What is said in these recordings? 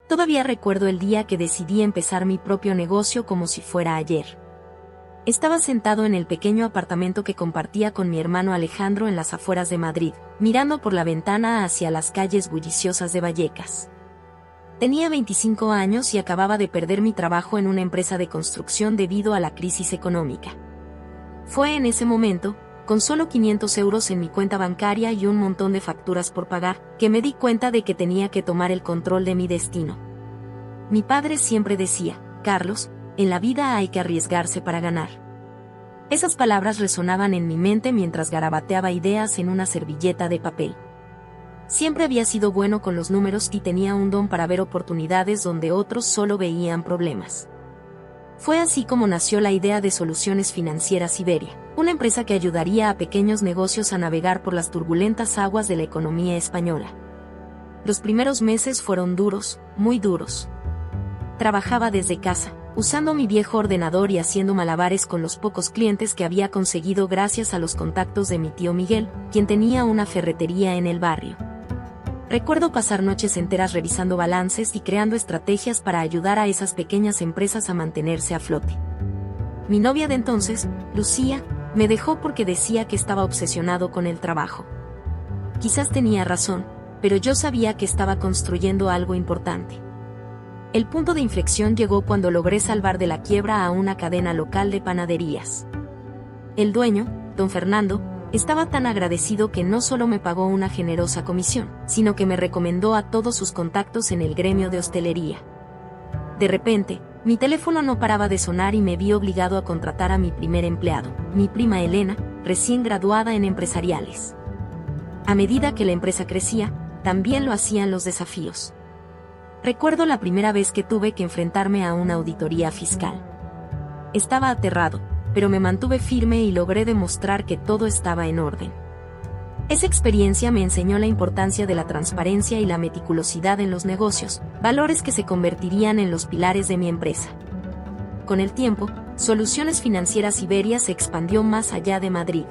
Todavía recuerdo el día que decidí empezar mi propio negocio como si fuera ayer. Estaba sentado en el pequeño apartamento que compartía con mi hermano Alejandro en las afueras de Madrid, mirando por la ventana hacia las calles bulliciosas de Vallecas. Tenía 25 años y acababa de perder mi trabajo en una empresa de construcción debido a la crisis económica. Fue en ese momento, con solo 500 euros en mi cuenta bancaria y un montón de facturas por pagar, que me di cuenta de que tenía que tomar el control de mi destino. Mi padre siempre decía, Carlos, en la vida hay que arriesgarse para ganar. Esas palabras resonaban en mi mente mientras garabateaba ideas en una servilleta de papel. Siempre había sido bueno con los números y tenía un don para ver oportunidades donde otros solo veían problemas. Fue así como nació la idea de Soluciones Financieras Iberia, una empresa que ayudaría a pequeños negocios a navegar por las turbulentas aguas de la economía española. Los primeros meses fueron duros, muy duros. Trabajaba desde casa, usando mi viejo ordenador y haciendo malabares con los pocos clientes que había conseguido gracias a los contactos de mi tío Miguel, quien tenía una ferretería en el barrio. Recuerdo pasar noches enteras revisando balances y creando estrategias para ayudar a esas pequeñas empresas a mantenerse a flote. Mi novia de entonces, Lucía, me dejó porque decía que estaba obsesionado con el trabajo. Quizás tenía razón, pero yo sabía que estaba construyendo algo importante. El punto de inflexión llegó cuando logré salvar de la quiebra a una cadena local de panaderías. El dueño, don Fernando, estaba tan agradecido que no solo me pagó una generosa comisión, sino que me recomendó a todos sus contactos en el gremio de hostelería. De repente, mi teléfono no paraba de sonar y me vi obligado a contratar a mi primer empleado, mi prima Elena, recién graduada en empresariales. A medida que la empresa crecía, también lo hacían los desafíos. Recuerdo la primera vez que tuve que enfrentarme a una auditoría fiscal. Estaba aterrado, pero me mantuve firme y logré demostrar que todo estaba en orden. Esa experiencia me enseñó la importancia de la transparencia y la meticulosidad en los negocios, valores que se convertirían en los pilares de mi empresa. Con el tiempo, Soluciones Financieras Iberia se expandió más allá de Madrid.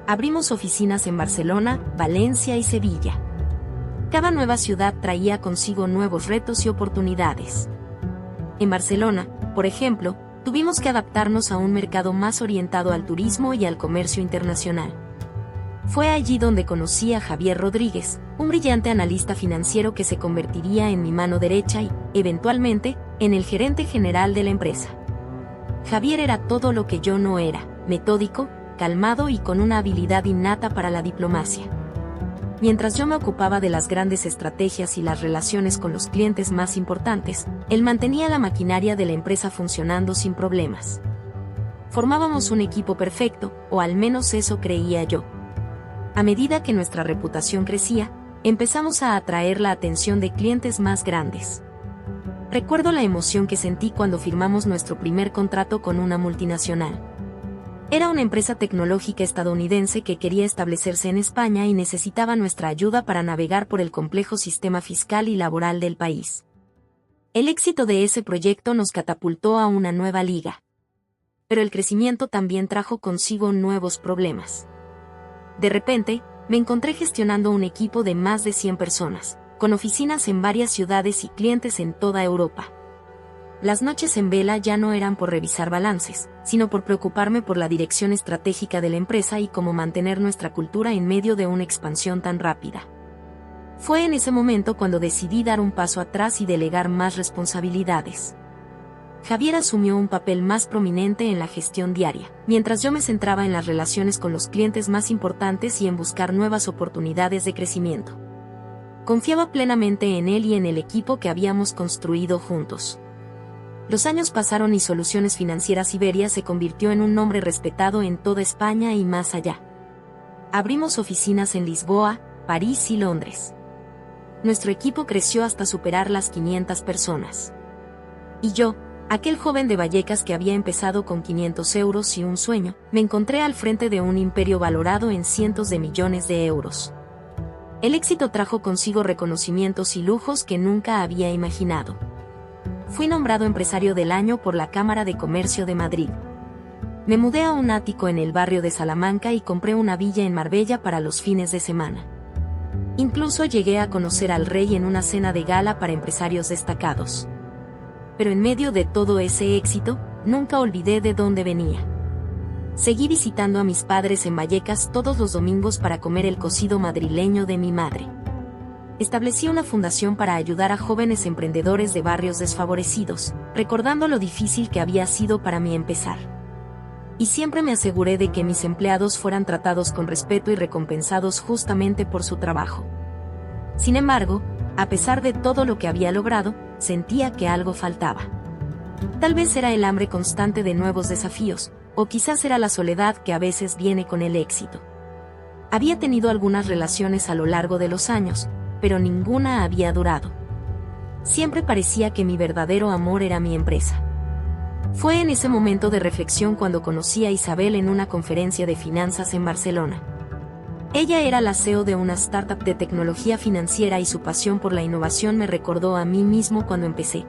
Abrimos oficinas en Barcelona, Valencia y Sevilla. Cada nueva ciudad traía consigo nuevos retos y oportunidades. En Barcelona, por ejemplo, tuvimos que adaptarnos a un mercado más orientado al turismo y al comercio internacional. Fue allí donde conocí a Javier Rodríguez, un brillante analista financiero que se convertiría en mi mano derecha y, eventualmente, en el gerente general de la empresa. Javier era todo lo que yo no era, metódico, calmado y con una habilidad innata para la diplomacia. Mientras yo me ocupaba de las grandes estrategias y las relaciones con los clientes más importantes, él mantenía la maquinaria de la empresa funcionando sin problemas. Formábamos un equipo perfecto, o al menos eso creía yo. A medida que nuestra reputación crecía, empezamos a atraer la atención de clientes más grandes. Recuerdo la emoción que sentí cuando firmamos nuestro primer contrato con una multinacional. Era una empresa tecnológica estadounidense que quería establecerse en España y necesitaba nuestra ayuda para navegar por el complejo sistema fiscal y laboral del país. El éxito de ese proyecto nos catapultó a una nueva liga. Pero el crecimiento también trajo consigo nuevos problemas. De repente, me encontré gestionando un equipo de más de 100 personas, con oficinas en varias ciudades y clientes en toda Europa. Las noches en vela ya no eran por revisar balances, sino por preocuparme por la dirección estratégica de la empresa y cómo mantener nuestra cultura en medio de una expansión tan rápida. Fue en ese momento cuando decidí dar un paso atrás y delegar más responsabilidades. Javier asumió un papel más prominente en la gestión diaria, mientras yo me centraba en las relaciones con los clientes más importantes y en buscar nuevas oportunidades de crecimiento. Confiaba plenamente en él y en el equipo que habíamos construido juntos. Los años pasaron y Soluciones Financieras Iberia se convirtió en un nombre respetado en toda España y más allá. Abrimos oficinas en Lisboa, París y Londres. Nuestro equipo creció hasta superar las 500 personas. Y yo, aquel joven de Vallecas que había empezado con 500 euros y un sueño, me encontré al frente de un imperio valorado en cientos de millones de euros. El éxito trajo consigo reconocimientos y lujos que nunca había imaginado. Fui nombrado empresario del año por la Cámara de Comercio de Madrid. Me mudé a un ático en el barrio de Salamanca y compré una villa en Marbella para los fines de semana. Incluso llegué a conocer al rey en una cena de gala para empresarios destacados. Pero en medio de todo ese éxito, nunca olvidé de dónde venía. Seguí visitando a mis padres en Vallecas todos los domingos para comer el cocido madrileño de mi madre. Establecí una fundación para ayudar a jóvenes emprendedores de barrios desfavorecidos, recordando lo difícil que había sido para mí empezar. Y siempre me aseguré de que mis empleados fueran tratados con respeto y recompensados justamente por su trabajo. Sin embargo, a pesar de todo lo que había logrado, sentía que algo faltaba. Tal vez era el hambre constante de nuevos desafíos, o quizás era la soledad que a veces viene con el éxito. Había tenido algunas relaciones a lo largo de los años, pero ninguna había durado. Siempre parecía que mi verdadero amor era mi empresa. Fue en ese momento de reflexión cuando conocí a Isabel en una conferencia de finanzas en Barcelona. Ella era la CEO de una startup de tecnología financiera y su pasión por la innovación me recordó a mí mismo cuando empecé.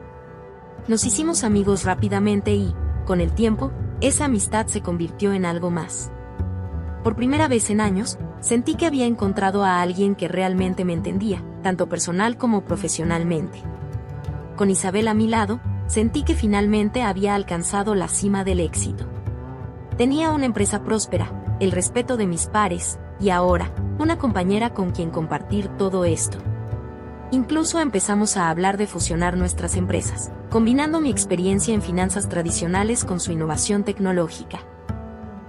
Nos hicimos amigos rápidamente y, con el tiempo, esa amistad se convirtió en algo más. Por primera vez en años, sentí que había encontrado a alguien que realmente me entendía, tanto personal como profesionalmente. Con Isabel a mi lado, sentí que finalmente había alcanzado la cima del éxito. Tenía una empresa próspera, el respeto de mis pares, y ahora, una compañera con quien compartir todo esto. Incluso empezamos a hablar de fusionar nuestras empresas, combinando mi experiencia en finanzas tradicionales con su innovación tecnológica.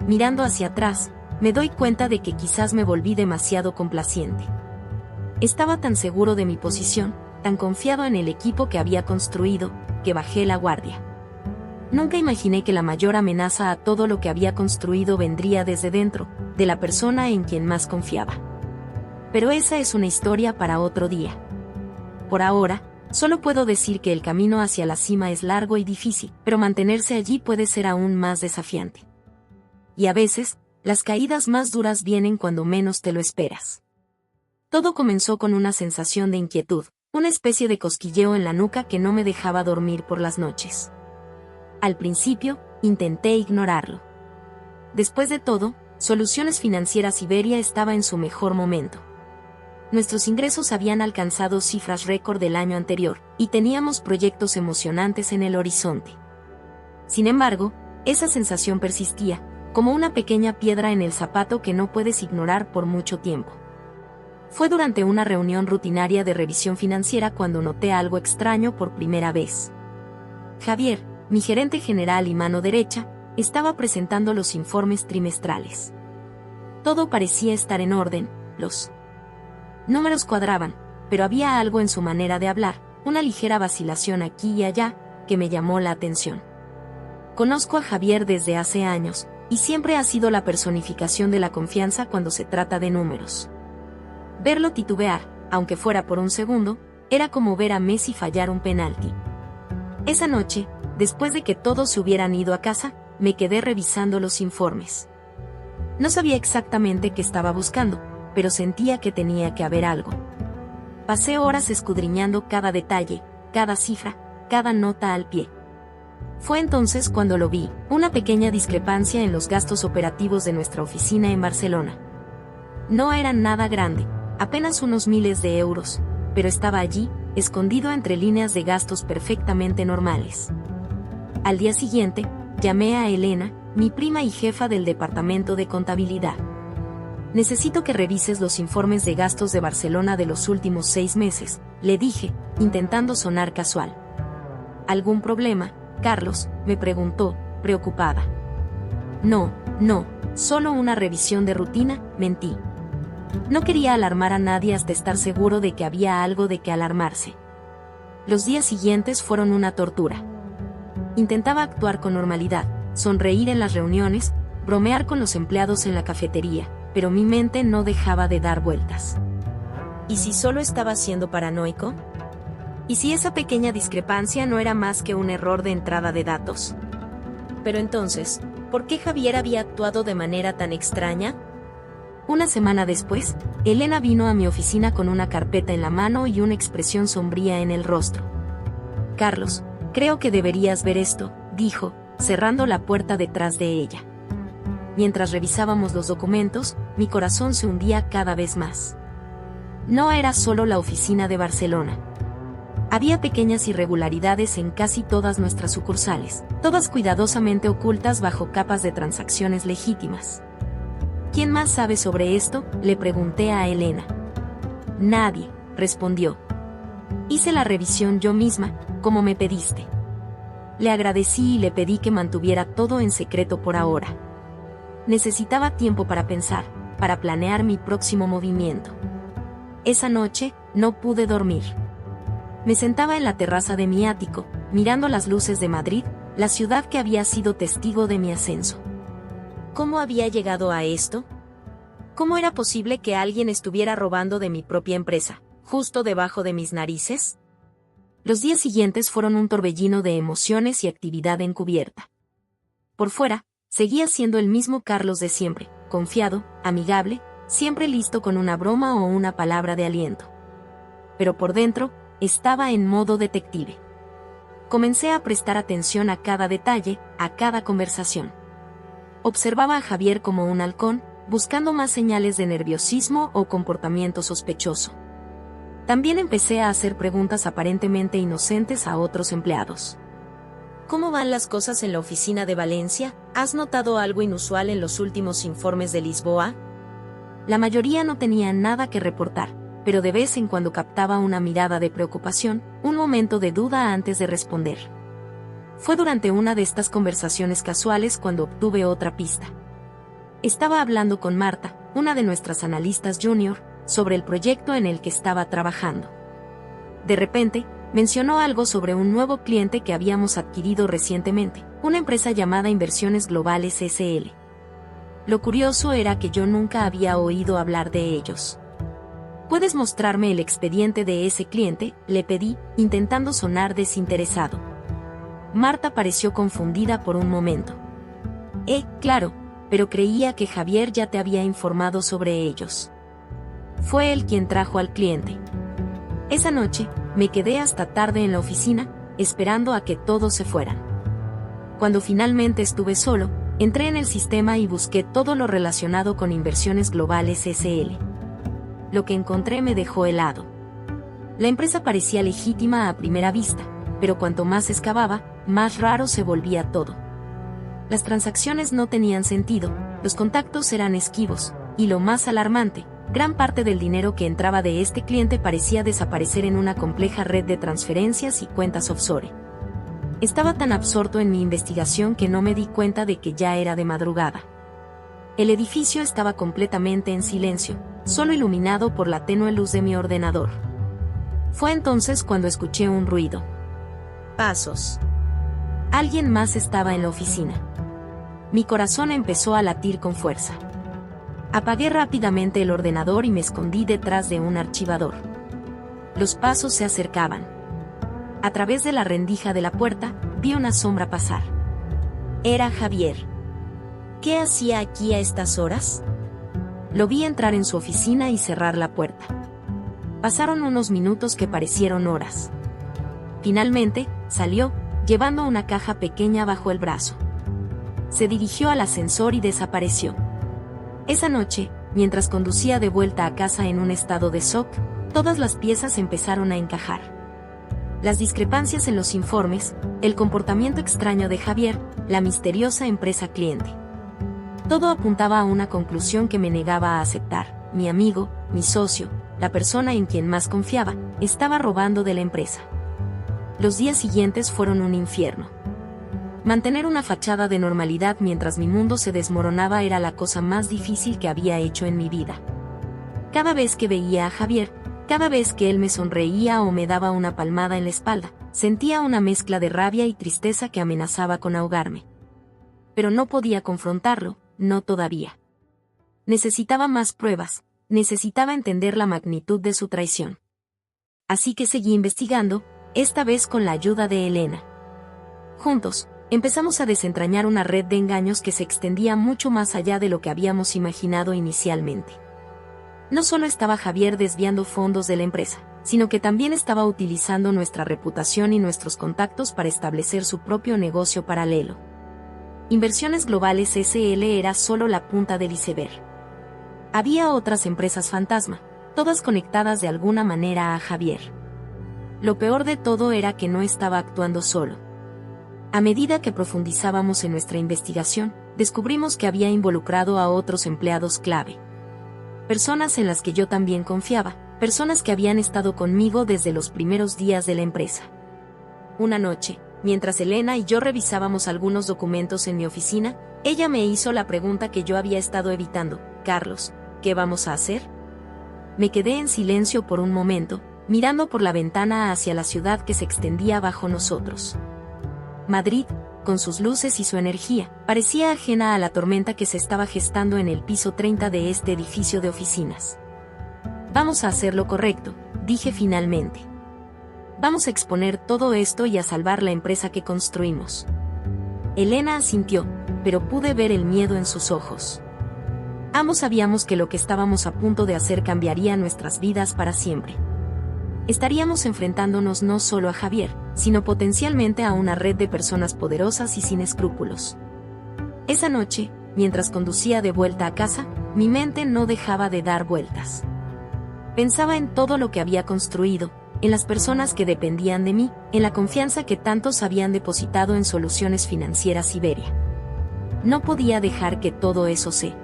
Mirando hacia atrás, me doy cuenta de que quizás me volví demasiado complaciente. Estaba tan seguro de mi posición, tan confiado en el equipo que había construido, que bajé la guardia. Nunca imaginé que la mayor amenaza a todo lo que había construido vendría desde dentro, de la persona en quien más confiaba. Pero esa es una historia para otro día. Por ahora, solo puedo decir que el camino hacia la cima es largo y difícil, pero mantenerse allí puede ser aún más desafiante. Y a veces, las caídas más duras vienen cuando menos te lo esperas. Todo comenzó con una sensación de inquietud, una especie de cosquilleo en la nuca que no me dejaba dormir por las noches. Al principio, intenté ignorarlo. Después de todo, Soluciones Financieras Iberia estaba en su mejor momento. Nuestros ingresos habían alcanzado cifras récord del año anterior, y teníamos proyectos emocionantes en el horizonte. Sin embargo, esa sensación persistía, como una pequeña piedra en el zapato que no puedes ignorar por mucho tiempo. Fue durante una reunión rutinaria de revisión financiera cuando noté algo extraño por primera vez. Javier, mi gerente general y mano derecha, estaba presentando los informes trimestrales. Todo parecía estar en orden, los números cuadraban, pero había algo en su manera de hablar, una ligera vacilación aquí y allá, que me llamó la atención. Conozco a Javier desde hace años, y siempre ha sido la personificación de la confianza cuando se trata de números. Verlo titubear, aunque fuera por un segundo, era como ver a Messi fallar un penalti. Esa noche, después de que todos se hubieran ido a casa, me quedé revisando los informes. No sabía exactamente qué estaba buscando, pero sentía que tenía que haber algo. Pasé horas escudriñando cada detalle, cada cifra, cada nota al pie. Fue entonces cuando lo vi, una pequeña discrepancia en los gastos operativos de nuestra oficina en Barcelona. No eran nada grande, apenas unos miles de euros, pero estaba allí, escondido entre líneas de gastos perfectamente normales. Al día siguiente, llamé a Elena, mi prima y jefa del departamento de contabilidad. Necesito que revises los informes de gastos de Barcelona de los últimos 6 meses, le dije, intentando sonar casual. ¿Algún problema, Carlos?, me preguntó, preocupada. No, solo una revisión de rutina, mentí. No quería alarmar a nadie hasta estar seguro de que había algo de que alarmarse. Los días siguientes fueron una tortura. Intentaba actuar con normalidad, sonreír en las reuniones, bromear con los empleados en la cafetería, pero mi mente no dejaba de dar vueltas. ¿Y si solo estaba siendo paranoico? ¿Y si esa pequeña discrepancia no era más que un error de entrada de datos? Pero entonces, ¿por qué Javier había actuado de manera tan extraña? Una semana después, Elena vino a mi oficina con una carpeta en la mano y una expresión sombría en el rostro. Carlos, creo que deberías ver esto, dijo, cerrando la puerta detrás de ella. Mientras revisábamos los documentos, mi corazón se hundía cada vez más. No era solo la oficina de Barcelona. Había pequeñas irregularidades en casi todas nuestras sucursales, todas cuidadosamente ocultas bajo capas de transacciones legítimas. ¿Quién más sabe sobre esto?, le pregunté a Elena. Nadie, respondió. Hice la revisión yo misma, como me pediste. Le agradecí y le pedí que mantuviera todo en secreto por ahora. Necesitaba tiempo para pensar, para planear mi próximo movimiento. Esa noche, no pude dormir. Me sentaba en la terraza de mi ático, mirando las luces de Madrid, la ciudad que había sido testigo de mi ascenso. ¿Cómo había llegado a esto? ¿Cómo era posible que alguien estuviera robando de mi propia empresa, justo debajo de mis narices? Los días siguientes fueron un torbellino de emociones y actividad encubierta. Por fuera, seguía siendo el mismo Carlos de siempre, confiado, amigable, siempre listo con una broma o una palabra de aliento. Pero por dentro, estaba en modo detective. Comencé a prestar atención a cada detalle, a cada conversación. Observaba a Javier como un halcón, buscando más señales de nerviosismo o comportamiento sospechoso. También empecé a hacer preguntas aparentemente inocentes a otros empleados. ¿Cómo van las cosas en la oficina de Valencia? ¿Has notado algo inusual en los últimos informes de Lisboa? La mayoría no tenía nada que reportar, pero de vez en cuando captaba una mirada de preocupación, un momento de duda antes de responder. Fue durante una de estas conversaciones casuales cuando obtuve otra pista. Estaba hablando con Marta, una de nuestras analistas junior, sobre el proyecto en el que estaba trabajando. De repente, mencionó algo sobre un nuevo cliente que habíamos adquirido recientemente, una empresa llamada Inversiones Globales S.L. Lo curioso era que yo nunca había oído hablar de ellos. ¿Puedes mostrarme el expediente de ese cliente?, le pedí, intentando sonar desinteresado. Marta pareció confundida por un momento. Claro, pero creía que Javier ya te había informado sobre ellos. Fue él quien trajo al cliente. Esa noche, me quedé hasta tarde en la oficina, esperando a que todos se fueran. Cuando finalmente estuve solo, entré en el sistema y busqué todo lo relacionado con Inversiones Globales S.L. Lo que encontré me dejó helado. La empresa parecía legítima a primera vista, pero cuanto más excavaba, más raro se volvía todo. Las transacciones no tenían sentido, los contactos eran esquivos, y lo más alarmante, gran parte del dinero que entraba de este cliente parecía desaparecer en una compleja red de transferencias y cuentas offshore. Estaba tan absorto en mi investigación que no me di cuenta de que ya era de madrugada. El edificio estaba completamente en silencio, solo iluminado por la tenue luz de mi ordenador. Fue entonces cuando escuché un ruido. Pasos. Alguien más estaba en la oficina. Mi corazón empezó a latir con fuerza. Apagué rápidamente el ordenador y me escondí detrás de un archivador. Los pasos se acercaban. A través de la rendija de la puerta, vi una sombra pasar. Era Javier. ¿Qué hacía aquí a estas horas? Lo vi entrar en su oficina y cerrar la puerta. Pasaron unos minutos que parecieron horas. Finalmente, salió, llevando una caja pequeña bajo el brazo. Se dirigió al ascensor y desapareció. Esa noche, mientras conducía de vuelta a casa en un estado de shock, todas las piezas empezaron a encajar. Las discrepancias en los informes, el comportamiento extraño de Javier, la misteriosa empresa cliente. Todo apuntaba a una conclusión que me negaba a aceptar. Mi amigo, mi socio, la persona en quien más confiaba, estaba robando de la empresa. Los días siguientes fueron un infierno. Mantener una fachada de normalidad mientras mi mundo se desmoronaba era la cosa más difícil que había hecho en mi vida. Cada vez que veía a Javier, cada vez que él me sonreía o me daba una palmada en la espalda, sentía una mezcla de rabia y tristeza que amenazaba con ahogarme. Pero no podía confrontarlo, no todavía. Necesitaba más pruebas, necesitaba entender la magnitud de su traición. Así que seguí investigando, esta vez con la ayuda de Elena. Juntos, empezamos a desentrañar una red de engaños que se extendía mucho más allá de lo que habíamos imaginado inicialmente. No solo estaba Javier desviando fondos de la empresa, sino que también estaba utilizando nuestra reputación y nuestros contactos para establecer su propio negocio paralelo. Inversiones Globales S.L. era solo la punta del iceberg. Había otras empresas fantasma, todas conectadas de alguna manera a Javier. Lo peor de todo era que no estaba actuando solo. A medida que profundizábamos en nuestra investigación, descubrimos que había involucrado a otros empleados clave. Personas en las que yo también confiaba, personas que habían estado conmigo desde los primeros días de la empresa. Una noche, mientras Elena y yo revisábamos algunos documentos en mi oficina, ella me hizo la pregunta que yo había estado evitando: Carlos, ¿qué vamos a hacer? Me quedé en silencio por un momento, mirando por la ventana hacia la ciudad que se extendía bajo nosotros. Madrid, con sus luces y su energía, parecía ajena a la tormenta que se estaba gestando en el piso 30 de este edificio de oficinas. Vamos a hacer lo correcto, dije finalmente. Vamos a exponer todo esto y a salvar la empresa que construimos. Elena asintió, pero pude ver el miedo en sus ojos. Ambos sabíamos que lo que estábamos a punto de hacer cambiaría nuestras vidas para siempre. Estaríamos enfrentándonos no solo a Javier, sino potencialmente a una red de personas poderosas y sin escrúpulos. Esa noche, mientras conducía de vuelta a casa, mi mente no dejaba de dar vueltas. Pensaba en todo lo que había construido, en las personas que dependían de mí, en la confianza que tantos habían depositado en Soluciones Financieras Iberia. No podía dejar que todo eso se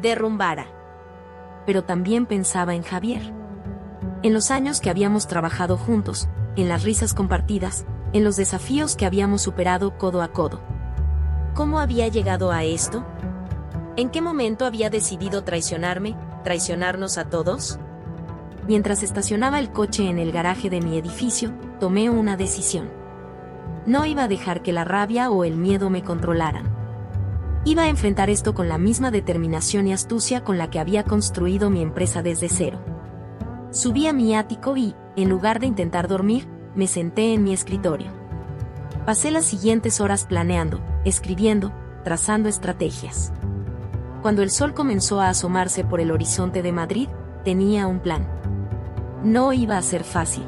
derrumbara. Pero también pensaba en Javier. En los años que habíamos trabajado juntos, en las risas compartidas, en los desafíos que habíamos superado codo a codo. ¿Cómo había llegado a esto? ¿En qué momento había decidido traicionarme, traicionarnos a todos? Mientras estacionaba el coche en el garaje de mi edificio, tomé una decisión. No iba a dejar que la rabia o el miedo me controlaran. Iba a enfrentar esto con la misma determinación y astucia con la que había construido mi empresa desde cero. Subí a mi ático y, en lugar de intentar dormir, me senté en mi escritorio. Pasé las siguientes horas planeando, escribiendo, trazando estrategias. Cuando el sol comenzó a asomarse por el horizonte de Madrid, tenía un plan. No iba a ser fácil.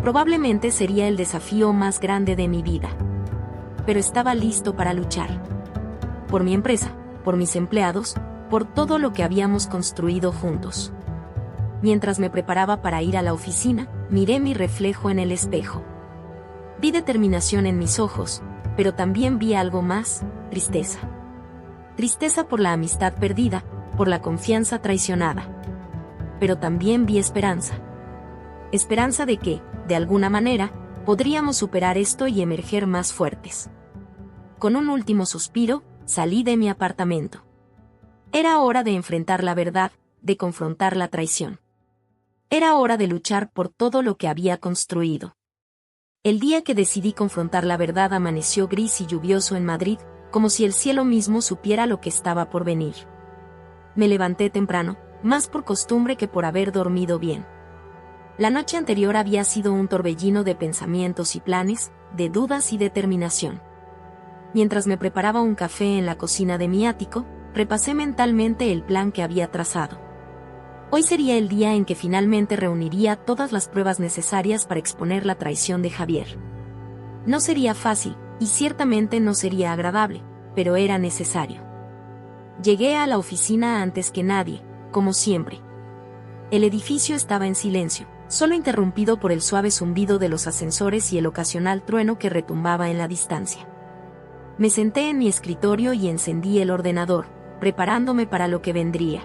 Probablemente sería el desafío más grande de mi vida. Pero estaba listo para luchar. Por mi empresa, por mis empleados, por todo lo que habíamos construido juntos. Mientras me preparaba para ir a la oficina, miré mi reflejo en el espejo. Vi determinación en mis ojos, pero también vi algo más: tristeza. Tristeza por la amistad perdida, por la confianza traicionada. Pero también vi esperanza. Esperanza de que, de alguna manera, podríamos superar esto y emerger más fuertes. Con un último suspiro, salí de mi apartamento. Era hora de enfrentar la verdad, de confrontar la traición. Era hora de luchar por todo lo que había construido. El día que decidí confrontar la verdad amaneció gris y lluvioso en Madrid, como si el cielo mismo supiera lo que estaba por venir. Me levanté temprano, más por costumbre que por haber dormido bien. La noche anterior había sido un torbellino de pensamientos y planes, de dudas y determinación. Mientras me preparaba un café en la cocina de mi ático, repasé mentalmente el plan que había trazado. Hoy sería el día en que finalmente reuniría todas las pruebas necesarias para exponer la traición de Javier. No sería fácil, y ciertamente no sería agradable, pero era necesario. Llegué a la oficina antes que nadie, como siempre. El edificio estaba en silencio, solo interrumpido por el suave zumbido de los ascensores y el ocasional trueno que retumbaba en la distancia. Me senté en mi escritorio y encendí el ordenador, preparándome para lo que vendría.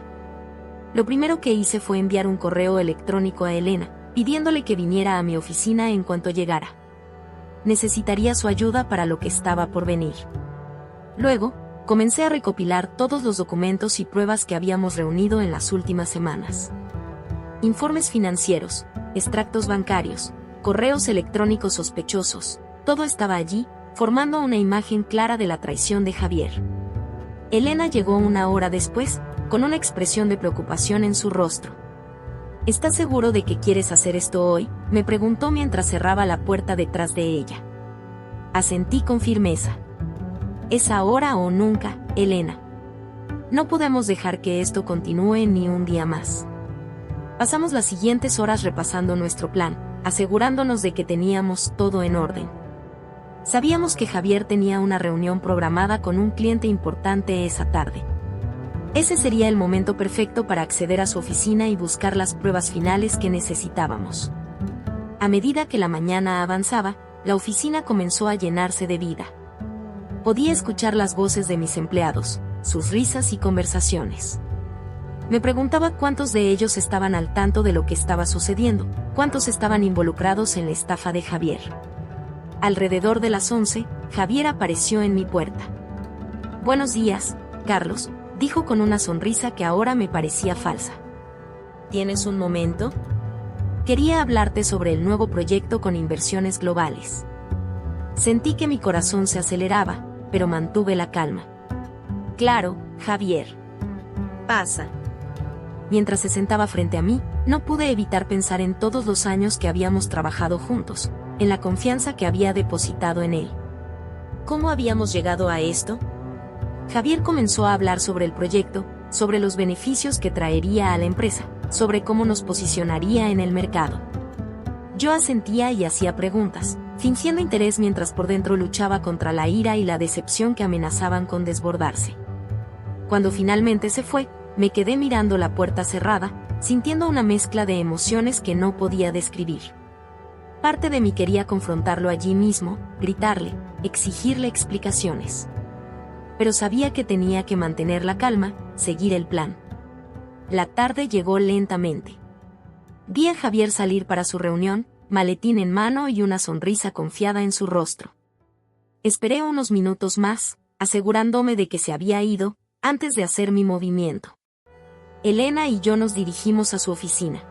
Lo primero que hice fue enviar un correo electrónico a Elena, pidiéndole que viniera a mi oficina en cuanto llegara. Necesitaría su ayuda para lo que estaba por venir. Luego, comencé a recopilar todos los documentos y pruebas que habíamos reunido en las últimas semanas. Informes financieros, extractos bancarios, correos electrónicos sospechosos, todo estaba allí, formando una imagen clara de la traición de Javier. Elena llegó una hora después, con una expresión de preocupación en su rostro. ¿Estás seguro de que quieres hacer esto hoy?, me preguntó mientras cerraba la puerta detrás de ella. Asentí con firmeza. Es ahora o nunca, Elena. No podemos dejar que esto continúe ni un día más. Pasamos las siguientes horas repasando nuestro plan, asegurándonos de que teníamos todo en orden. Sabíamos que Javier tenía una reunión programada con un cliente importante esa tarde. Ese sería el momento perfecto para acceder a su oficina y buscar las pruebas finales que necesitábamos. A medida que la mañana avanzaba, la oficina comenzó a llenarse de vida. Podía escuchar las voces de mis empleados, sus risas y conversaciones. Me preguntaba cuántos de ellos estaban al tanto de lo que estaba sucediendo, cuántos estaban involucrados en la estafa de Javier. Alrededor de las 11, Javier apareció en mi puerta. «Buenos días, Carlos», dijo con una sonrisa que ahora me parecía falsa. «¿Tienes un momento? Quería hablarte sobre el nuevo proyecto con inversiones globales». Sentí que mi corazón se aceleraba, pero mantuve la calma. «Claro, Javier. Pasa». Mientras se sentaba frente a mí, no pude evitar pensar en todos los años que habíamos trabajado juntos, en la confianza que había depositado en él. ¿Cómo habíamos llegado a esto? Javier comenzó a hablar sobre el proyecto, sobre los beneficios que traería a la empresa, sobre cómo nos posicionaría en el mercado. Yo asentía y hacía preguntas, fingiendo interés mientras por dentro luchaba contra la ira y la decepción que amenazaban con desbordarse. Cuando finalmente se fue, me quedé mirando la puerta cerrada, sintiendo una mezcla de emociones que no podía describir. Parte de mí quería confrontarlo allí mismo, gritarle, exigirle explicaciones. Pero sabía que tenía que mantener la calma, seguir el plan. La tarde llegó lentamente. Vi a Javier salir para su reunión, maletín en mano y una sonrisa confiada en su rostro. Esperé unos minutos más, asegurándome de que se había ido, antes de hacer mi movimiento. Elena y yo nos dirigimos a su oficina.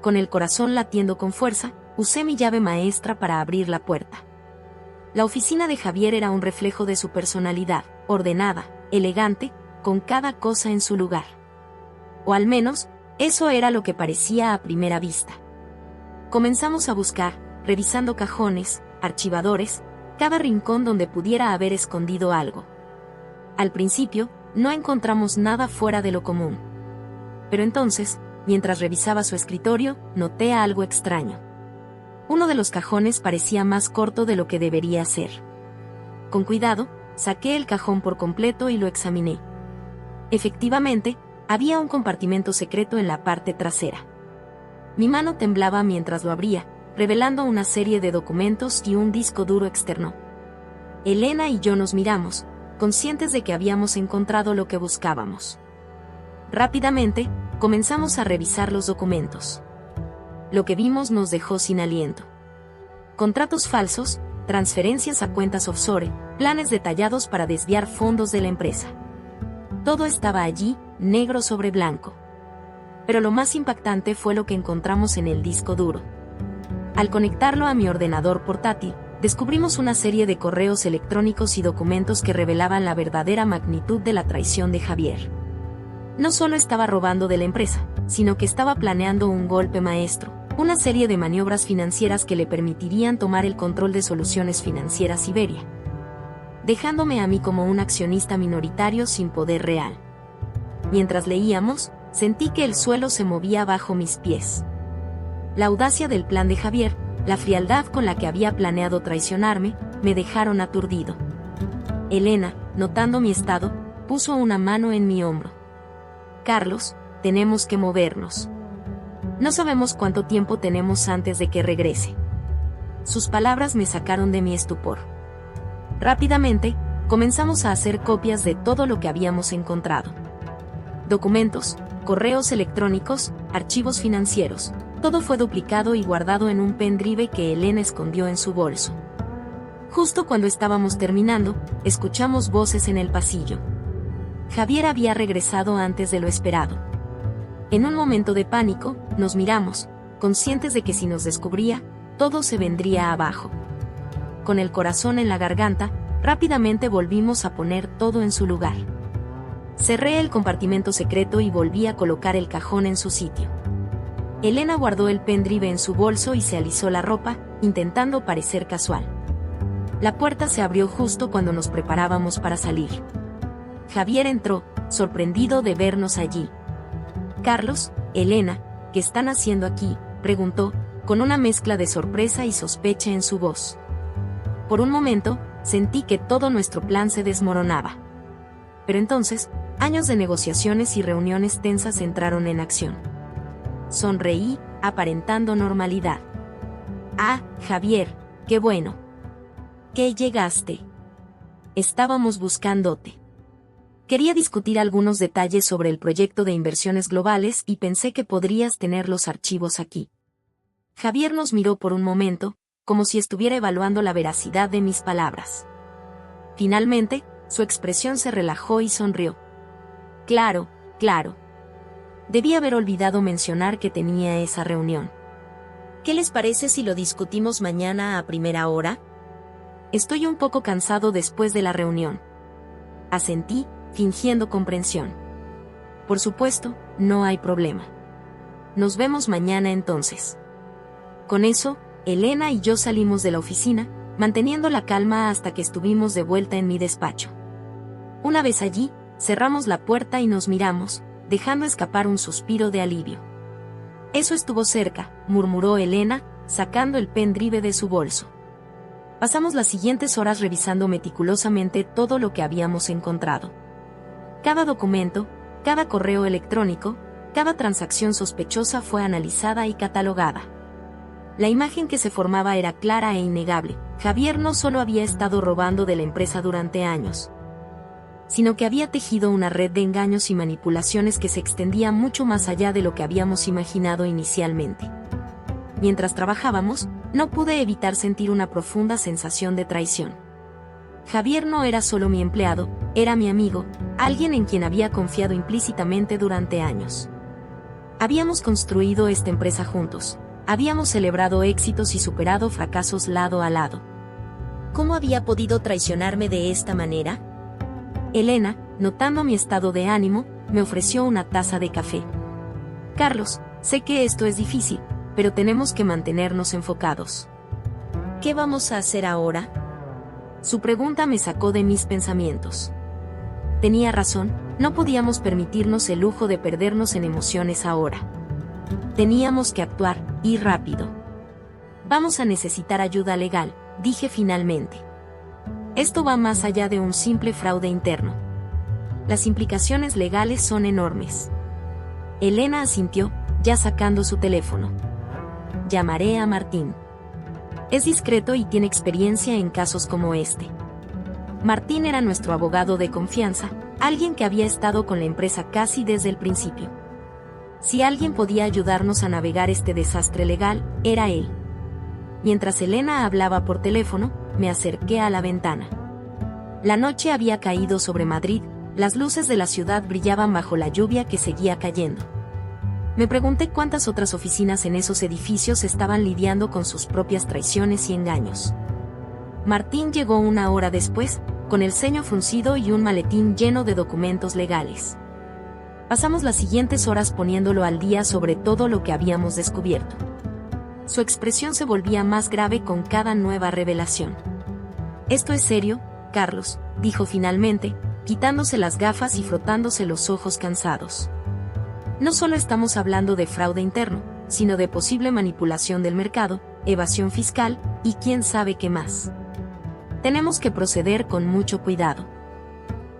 Con el corazón latiendo con fuerza, usé mi llave maestra para abrir la puerta. La oficina de Javier era un reflejo de su personalidad, ordenada, elegante, con cada cosa en su lugar. O al menos, eso era lo que parecía a primera vista. Comenzamos a buscar, revisando cajones, archivadores, cada rincón donde pudiera haber escondido algo. Al principio, no encontramos nada fuera de lo común. Pero entonces, mientras revisaba su escritorio, noté algo extraño. Uno de los cajones parecía más corto de lo que debería ser. Con cuidado, saqué el cajón por completo y lo examiné. Efectivamente, había un compartimento secreto en la parte trasera. Mi mano temblaba mientras lo abría, revelando una serie de documentos y un disco duro externo. Elena y yo nos miramos, conscientes de que habíamos encontrado lo que buscábamos. Rápidamente, comenzamos a revisar los documentos. Lo que vimos nos dejó sin aliento. Contratos falsos, transferencias a cuentas offshore, planes detallados para desviar fondos de la empresa. Todo estaba allí, negro sobre blanco. Pero lo más impactante fue lo que encontramos en el disco duro. Al conectarlo a mi ordenador portátil, descubrimos una serie de correos electrónicos y documentos que revelaban la verdadera magnitud de la traición de Javier. No solo estaba robando de la empresa, sino que estaba planeando un golpe maestro, una serie de maniobras financieras que le permitirían tomar el control de Soluciones Financieras Iberia, dejándome a mí como un accionista minoritario sin poder real. Mientras leíamos, sentí que el suelo se movía bajo mis pies. La audacia del plan de Javier, la frialdad con la que había planeado traicionarme, me dejaron aturdido. Elena, notando mi estado, puso una mano en mi hombro. «Carlos, tenemos que movernos. No sabemos cuánto tiempo tenemos antes de que regrese». Sus palabras me sacaron de mi estupor. Rápidamente, comenzamos a hacer copias de todo lo que habíamos encontrado. Documentos, correos electrónicos, archivos financieros, todo fue duplicado y guardado en un pendrive que Elena escondió en su bolso. Justo cuando estábamos terminando, escuchamos voces en el pasillo. Javier había regresado antes de lo esperado. En un momento de pánico, nos miramos, conscientes de que si nos descubría, todo se vendría abajo. Con el corazón en la garganta, rápidamente volvimos a poner todo en su lugar. Cerré el compartimento secreto y volví a colocar el cajón en su sitio. Elena guardó el pendrive en su bolso y se alisó la ropa, intentando parecer casual. La puerta se abrió justo cuando nos preparábamos para salir. Javier entró, sorprendido de vernos allí. «Carlos, Elena, ¿qué están haciendo aquí?», preguntó, con una mezcla de sorpresa y sospecha en su voz. Por un momento, sentí que todo nuestro plan se desmoronaba. Pero entonces, años de negociaciones y reuniones tensas entraron en acción. Sonreí, aparentando normalidad. Ah, Javier, qué bueno. ¿Qué llegaste? Estábamos buscándote. Quería discutir algunos detalles sobre el proyecto de inversiones globales y pensé que podrías tener los archivos aquí. Javier nos miró por un momento, como si estuviera evaluando la veracidad de mis palabras. Finalmente, su expresión se relajó y sonrió. Claro, claro. Debí haber olvidado mencionar que tenía esa reunión. ¿Qué les parece si lo discutimos mañana a primera hora? Estoy un poco cansado después de la reunión. Asentí, fingiendo comprensión. Por supuesto, no hay problema. Nos vemos mañana entonces. Con eso, Elena y yo salimos de la oficina, manteniendo la calma hasta que estuvimos de vuelta en mi despacho. Una vez allí, cerramos la puerta y nos miramos, dejando escapar un suspiro de alivio. Eso estuvo cerca, murmuró Elena, sacando el pendrive de su bolso. Pasamos las siguientes horas revisando meticulosamente todo lo que habíamos encontrado. Cada documento, cada correo electrónico, cada transacción sospechosa fue analizada y catalogada. La imagen que se formaba era clara e innegable. Javier no solo había estado robando de la empresa durante años, sino que había tejido una red de engaños y manipulaciones que se extendía mucho más allá de lo que habíamos imaginado inicialmente. Mientras trabajábamos, no pude evitar sentir una profunda sensación de traición. Javier no era solo mi empleado, era mi amigo, alguien en quien había confiado implícitamente durante años. Habíamos construido esta empresa juntos, habíamos celebrado éxitos y superado fracasos lado a lado. ¿Cómo había podido traicionarme de esta manera? Elena, notando mi estado de ánimo, me ofreció una taza de café. Carlos, sé que esto es difícil, pero tenemos que mantenernos enfocados. ¿Qué vamos a hacer ahora? Su pregunta me sacó de mis pensamientos. Tenía razón, no podíamos permitirnos el lujo de perdernos en emociones ahora. Teníamos que actuar, y rápido. Vamos a necesitar ayuda legal, dije finalmente. Esto va más allá de un simple fraude interno. Las implicaciones legales son enormes. Elena asintió, ya sacando su teléfono. Llamaré a Martín. Es discreto y tiene experiencia en casos como este. Martín era nuestro abogado de confianza, alguien que había estado con la empresa casi desde el principio. Si alguien podía ayudarnos a navegar este desastre legal, era él. Mientras Elena hablaba por teléfono, me acerqué a la ventana. La noche había caído sobre Madrid, las luces de la ciudad brillaban bajo la lluvia que seguía cayendo. Me pregunté cuántas otras oficinas en esos edificios estaban lidiando con sus propias traiciones y engaños. Martín llegó una hora después, con el ceño fruncido y un maletín lleno de documentos legales. Pasamos las siguientes horas poniéndolo al día sobre todo lo que habíamos descubierto. Su expresión se volvía más grave con cada nueva revelación. «Esto es serio, Carlos», dijo finalmente, quitándose las gafas y frotándose los ojos cansados. No solo estamos hablando de fraude interno, sino de posible manipulación del mercado, evasión fiscal, y quién sabe qué más. Tenemos que proceder con mucho cuidado.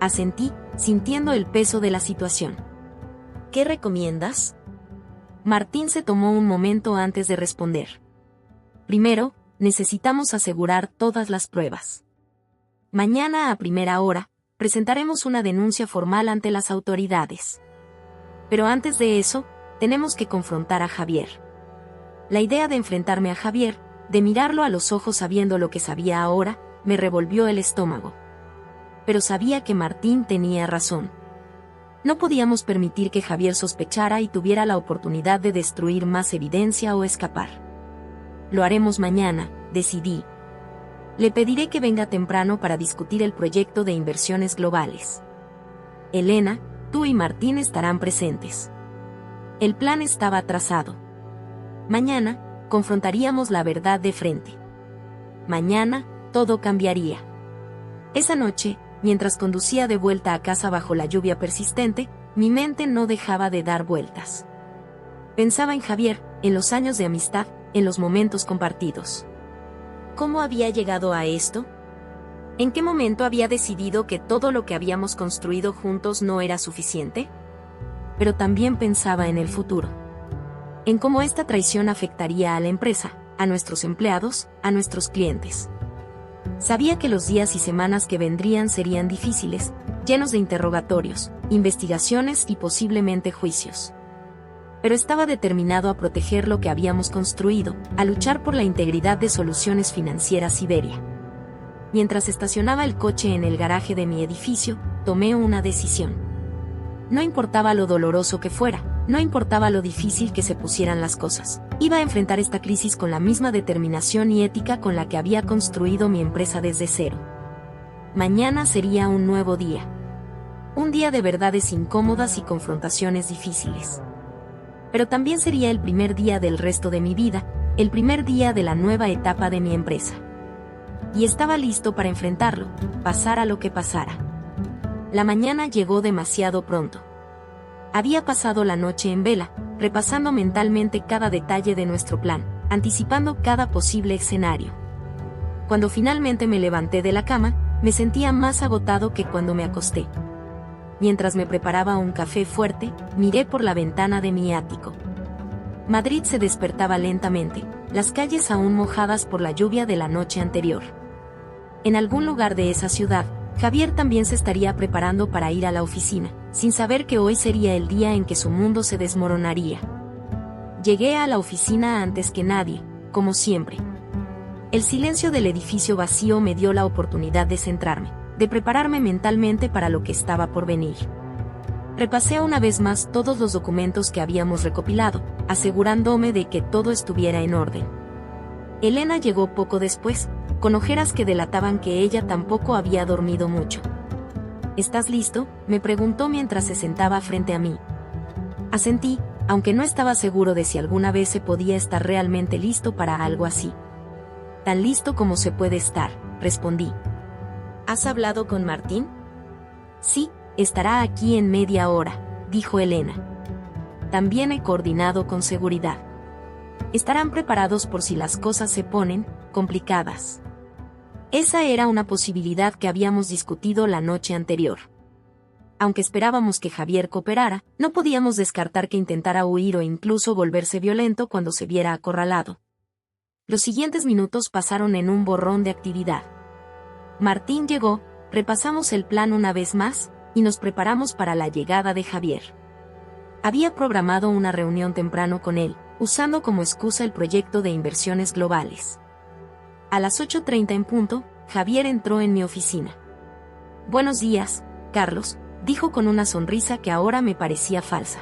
Asentí, sintiendo el peso de la situación. ¿Qué recomiendas? Martín se tomó un momento antes de responder. Primero, necesitamos asegurar todas las pruebas. Mañana a primera hora, presentaremos una denuncia formal ante las autoridades. Pero antes de eso, tenemos que confrontar a Javier. La idea de enfrentarme a Javier, de mirarlo a los ojos sabiendo lo que sabía ahora, me revolvió el estómago. Pero sabía que Martín tenía razón. No podíamos permitir que Javier sospechara y tuviera la oportunidad de destruir más evidencia o escapar. Lo haremos mañana, decidí. Le pediré que venga temprano para discutir el proyecto de inversiones globales. Elena, tú y Martín estarán presentes. El plan estaba trazado. Mañana, confrontaríamos la verdad de frente. Mañana, todo cambiaría. Esa noche, mientras conducía de vuelta a casa bajo la lluvia persistente, mi mente no dejaba de dar vueltas. Pensaba en Javier, en los años de amistad, en los momentos compartidos. ¿Cómo había llegado a esto? ¿En qué momento había decidido que todo lo que habíamos construido juntos no era suficiente? Pero también pensaba en el futuro. En cómo esta traición afectaría a la empresa, a nuestros empleados, a nuestros clientes. Sabía que los días y semanas que vendrían serían difíciles, llenos de interrogatorios, investigaciones y posiblemente juicios. Pero estaba determinado a proteger lo que habíamos construido, a luchar por la integridad de Soluciones Financieras Iberia. Mientras estacionaba el coche en el garaje de mi edificio, tomé una decisión. No importaba lo doloroso que fuera, no importaba lo difícil que se pusieran las cosas. Iba a enfrentar esta crisis con la misma determinación y ética con la que había construido mi empresa desde cero. Mañana sería un nuevo día. Un día de verdades incómodas y confrontaciones difíciles. Pero también sería el primer día del resto de mi vida, el primer día de la nueva etapa de mi empresa. Y estaba listo para enfrentarlo, pasara lo que pasara. La mañana llegó demasiado pronto. Había pasado la noche en vela, repasando mentalmente cada detalle de nuestro plan, anticipando cada posible escenario. Cuando finalmente me levanté de la cama, me sentía más agotado que cuando me acosté. Mientras me preparaba un café fuerte, miré por la ventana de mi ático. Madrid se despertaba lentamente, las calles aún mojadas por la lluvia de la noche anterior. En algún lugar de esa ciudad, Javier también se estaría preparando para ir a la oficina, sin saber que hoy sería el día en que su mundo se desmoronaría. Llegué a la oficina antes que nadie, como siempre. El silencio del edificio vacío me dio la oportunidad de centrarme, de prepararme mentalmente para lo que estaba por venir. Repasé una vez más todos los documentos que habíamos recopilado, asegurándome de que todo estuviera en orden. Elena llegó poco después, con ojeras que delataban que ella tampoco había dormido mucho. ¿Estás listo?, me preguntó mientras se sentaba frente a mí. Asentí, aunque no estaba seguro de si alguna vez se podía estar realmente listo para algo así. Tan listo como se puede estar, respondí. ¿Has hablado con Martín? Sí, estará aquí en media hora, dijo Elena. También he coordinado con seguridad. Estarán preparados por si las cosas se ponen complicadas. Esa era una posibilidad que habíamos discutido la noche anterior. Aunque esperábamos que Javier cooperara, no podíamos descartar que intentara huir o incluso volverse violento cuando se viera acorralado. Los siguientes minutos pasaron en un borrón de actividad. Martín llegó, repasamos el plan una vez más, y nos preparamos para la llegada de Javier. Había programado una reunión temprano con él, usando como excusa el proyecto de inversiones globales. A las 8:30 en punto, Javier entró en mi oficina. «Buenos días, Carlos», dijo con una sonrisa que ahora me parecía falsa.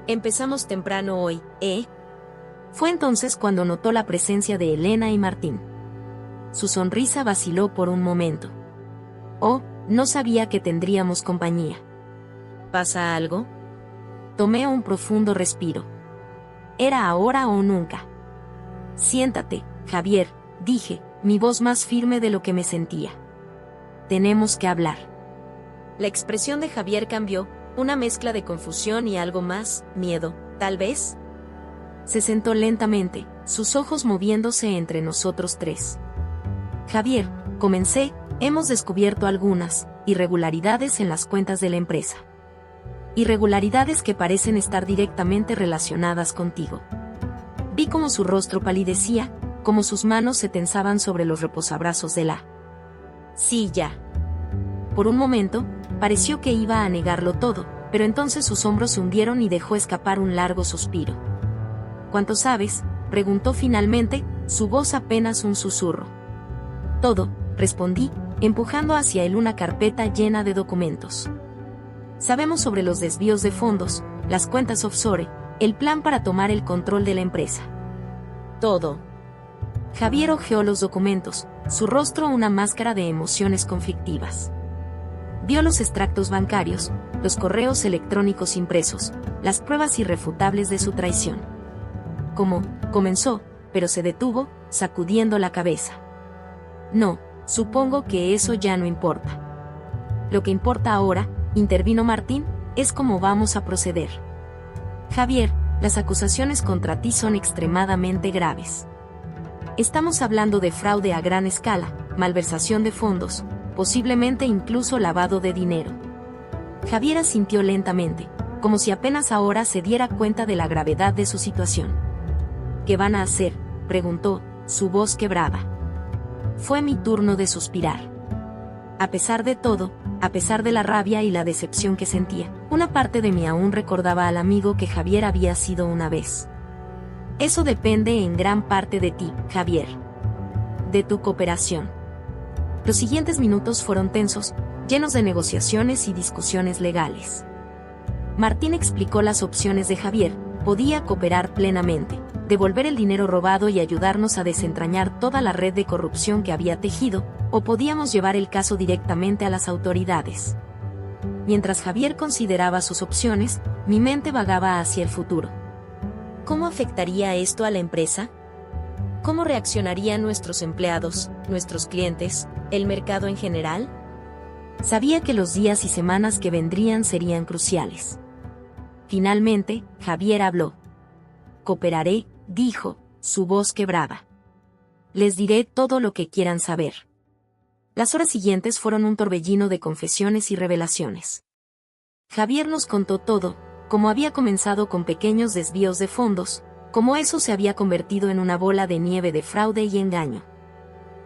«Empezamos temprano hoy, ¿eh?». Fue entonces cuando notó la presencia de Elena y Martín. Su sonrisa vaciló por un momento. «Oh, no sabía que tendríamos compañía». «¿Pasa algo?». Tomé un profundo respiro. Era ahora o nunca. «Siéntate, Javier», dije, mi voz más firme de lo que me sentía. «Tenemos que hablar». La expresión de Javier cambió, una mezcla de confusión y algo más, miedo, tal vez. Se sentó lentamente, sus ojos moviéndose entre nosotros tres. «Javier», comencé, «hemos descubierto algunas irregularidades en las cuentas de la empresa. Irregularidades que parecen estar directamente relacionadas contigo». Vi cómo su rostro palidecía, como sus manos se tensaban sobre los reposabrazos de la silla. Por un momento, pareció que iba a negarlo todo, pero entonces sus hombros se hundieron y dejó escapar un largo suspiro. «¿Cuánto sabes?», preguntó finalmente, su voz apenas un susurro. «Todo», respondí, empujando hacia él una carpeta llena de documentos. «Sabemos sobre los desvíos de fondos, las cuentas offshore, el plan para tomar el control de la empresa». «Todo». Javier hojeó los documentos, su rostro una máscara de emociones conflictivas. Vio los extractos bancarios, los correos electrónicos impresos, las pruebas irrefutables de su traición. «¿Cómo?», comenzó, pero se detuvo, sacudiendo la cabeza. «No, supongo que eso ya no importa. Lo que importa ahora», intervino Martín, «es cómo vamos a proceder. Javier, las acusaciones contra ti son extremadamente graves. Estamos hablando de fraude a gran escala, malversación de fondos, posiblemente incluso lavado de dinero. Javier asintió lentamente, como si apenas ahora se diera cuenta de la gravedad de su situación. ¿Qué van a hacer?, preguntó, su voz quebrada. Fue mi turno de suspirar. A pesar de todo, a pesar de la rabia y la decepción que sentía, una parte de mí aún recordaba al amigo que Javier había sido una vez. Eso depende en gran parte de ti, Javier. De tu cooperación. Los siguientes minutos fueron tensos, llenos de negociaciones y discusiones legales. Martín explicó las opciones de Javier: podía cooperar plenamente, devolver el dinero robado y ayudarnos a desentrañar toda la red de corrupción que había tejido, o podíamos llevar el caso directamente a las autoridades. Mientras Javier consideraba sus opciones, mi mente vagaba hacia el futuro. ¿Cómo afectaría esto a la empresa? ¿Cómo reaccionarían nuestros empleados, nuestros clientes, el mercado en general? Sabía que los días y semanas que vendrían serían cruciales. Finalmente, Javier habló. Cooperaré, dijo, su voz quebrada. Les diré todo lo que quieran saber. Las horas siguientes fueron un torbellino de confesiones y revelaciones. Javier nos contó todo, cómo había comenzado con pequeños desvíos de fondos, cómo eso se había convertido en una bola de nieve de fraude y engaño.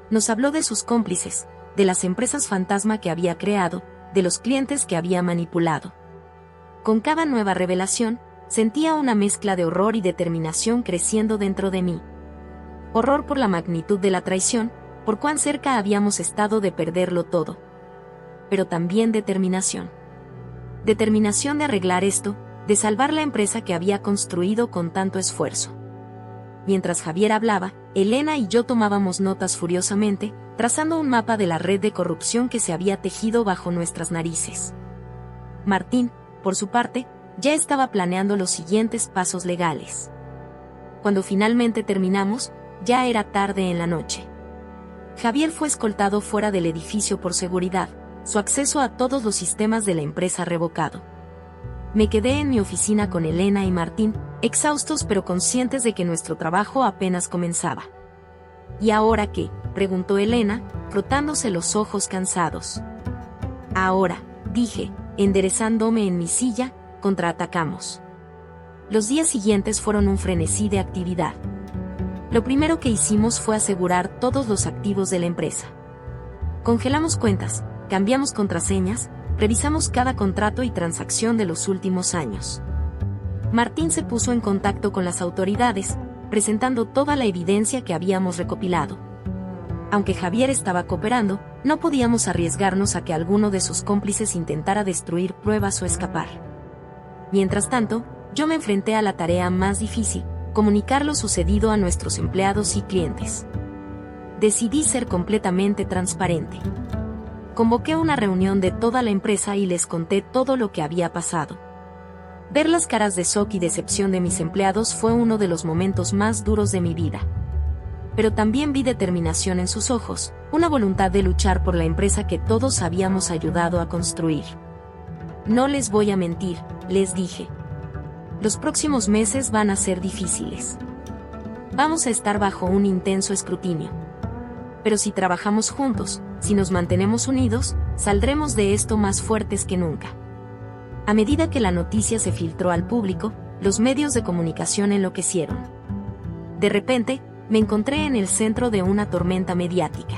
Nos habló de sus cómplices, de las empresas fantasma que había creado, de los clientes que había manipulado. Con cada nueva revelación, sentía una mezcla de horror y determinación creciendo dentro de mí. Horror por la magnitud de la traición, por cuán cerca habíamos estado de perderlo todo. Pero también determinación. Determinación de arreglar esto, de salvar la empresa que había construido con tanto esfuerzo. Mientras Javier hablaba, Elena y yo tomábamos notas furiosamente, trazando un mapa de la red de corrupción que se había tejido bajo nuestras narices. Martín, por su parte, ya estaba planeando los siguientes pasos legales. Cuando finalmente terminamos, ya era tarde en la noche. Javier fue escoltado fuera del edificio por seguridad, su acceso a todos los sistemas de la empresa revocado. Me quedé en mi oficina con Elena y Martín, exhaustos pero conscientes de que nuestro trabajo apenas comenzaba. ¿Y ahora qué?, preguntó Elena, frotándose los ojos cansados. Ahora, dije, enderezándome en mi silla, contraatacamos. Los días siguientes fueron un frenesí de actividad. Lo primero que hicimos fue asegurar todos los activos de la empresa. Congelamos cuentas, cambiamos contraseñas, revisamos cada contrato y transacción de los últimos años. Martín se puso en contacto con las autoridades, presentando toda la evidencia que habíamos recopilado. Aunque Javier estaba cooperando, no podíamos arriesgarnos a que alguno de sus cómplices intentara destruir pruebas o escapar. Mientras tanto, yo me enfrenté a la tarea más difícil: comunicar lo sucedido a nuestros empleados y clientes. Decidí ser completamente transparente. Convoqué una reunión de toda la empresa y les conté todo lo que había pasado. Ver las caras de shock y decepción de mis empleados fue uno de los momentos más duros de mi vida. Pero también vi determinación en sus ojos, una voluntad de luchar por la empresa que todos habíamos ayudado a construir. No les voy a mentir, les dije. Los próximos meses van a ser difíciles. Vamos a estar bajo un intenso escrutinio. Pero si trabajamos juntos, si nos mantenemos unidos, saldremos de esto más fuertes que nunca. A medida que la noticia se filtró al público, los medios de comunicación enloquecieron. De repente, me encontré en el centro de una tormenta mediática.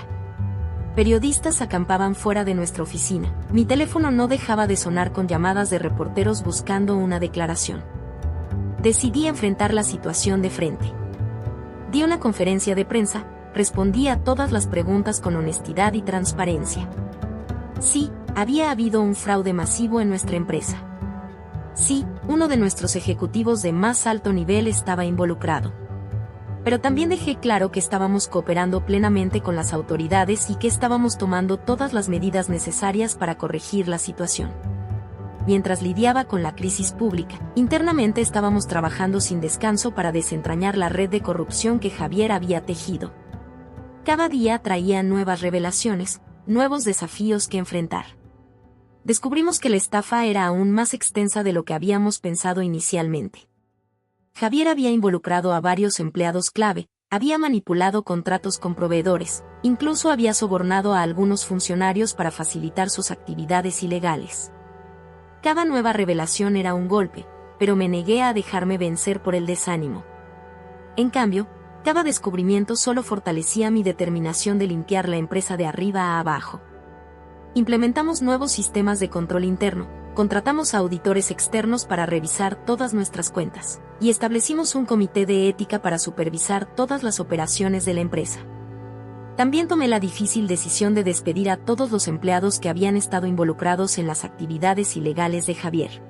Periodistas acampaban fuera de nuestra oficina. Mi teléfono no dejaba de sonar con llamadas de reporteros buscando una declaración. Decidí enfrentar la situación de frente. Di una conferencia de prensa, respondí a todas las preguntas con honestidad y transparencia. Sí, había habido un fraude masivo en nuestra empresa. Sí, uno de nuestros ejecutivos de más alto nivel estaba involucrado. Pero también dejé claro que estábamos cooperando plenamente con las autoridades y que estábamos tomando todas las medidas necesarias para corregir la situación. Mientras lidiaba con la crisis pública, internamente estábamos trabajando sin descanso para desentrañar la red de corrupción que Javier había tejido. Cada día traía nuevas revelaciones, nuevos desafíos que enfrentar. Descubrimos que la estafa era aún más extensa de lo que habíamos pensado inicialmente. Javier había involucrado a varios empleados clave, Había manipulado contratos con proveedores, incluso había sobornado a algunos funcionarios para facilitar sus actividades ilegales. Cada nueva revelación era un golpe, pero me negué a dejarme vencer por el desánimo. En cambio, cada descubrimiento solo fortalecía mi determinación de limpiar la empresa de arriba a abajo. Implementamos nuevos sistemas de control interno, contratamos a auditores externos para revisar todas nuestras cuentas, y establecimos un comité de ética para supervisar todas las operaciones de la empresa. También tomé la difícil decisión de despedir a todos los empleados que habían estado involucrados en las actividades ilegales de Javier.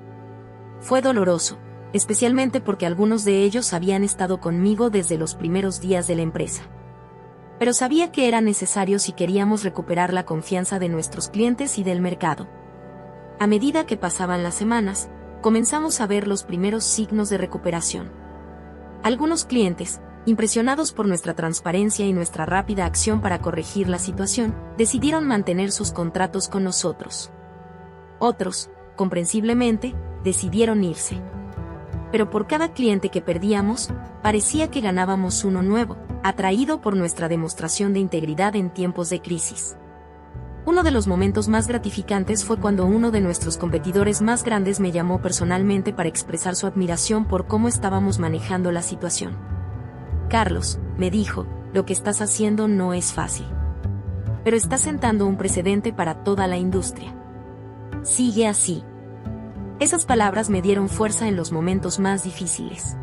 Fue doloroso, especialmente porque algunos de ellos habían estado conmigo desde los primeros días de la empresa. Pero sabía que era necesario si queríamos recuperar la confianza de nuestros clientes y del mercado. A medida que pasaban las semanas, comenzamos a ver los primeros signos de recuperación. Algunos clientes, impresionados por nuestra transparencia y nuestra rápida acción para corregir la situación, decidieron mantener sus contratos con nosotros. Otros, comprensiblemente, decidieron irse. Pero por cada cliente que perdíamos, parecía que ganábamos uno nuevo, atraído por nuestra demostración de integridad en tiempos de crisis. Uno de los momentos más gratificantes fue cuando uno de nuestros competidores más grandes me llamó personalmente para expresar su admiración por cómo estábamos manejando la situación. Carlos, me dijo, lo que estás haciendo no es fácil. Pero estás sentando un precedente para toda la industria. Sigue así. Esas palabras me dieron fuerza en los momentos más difíciles.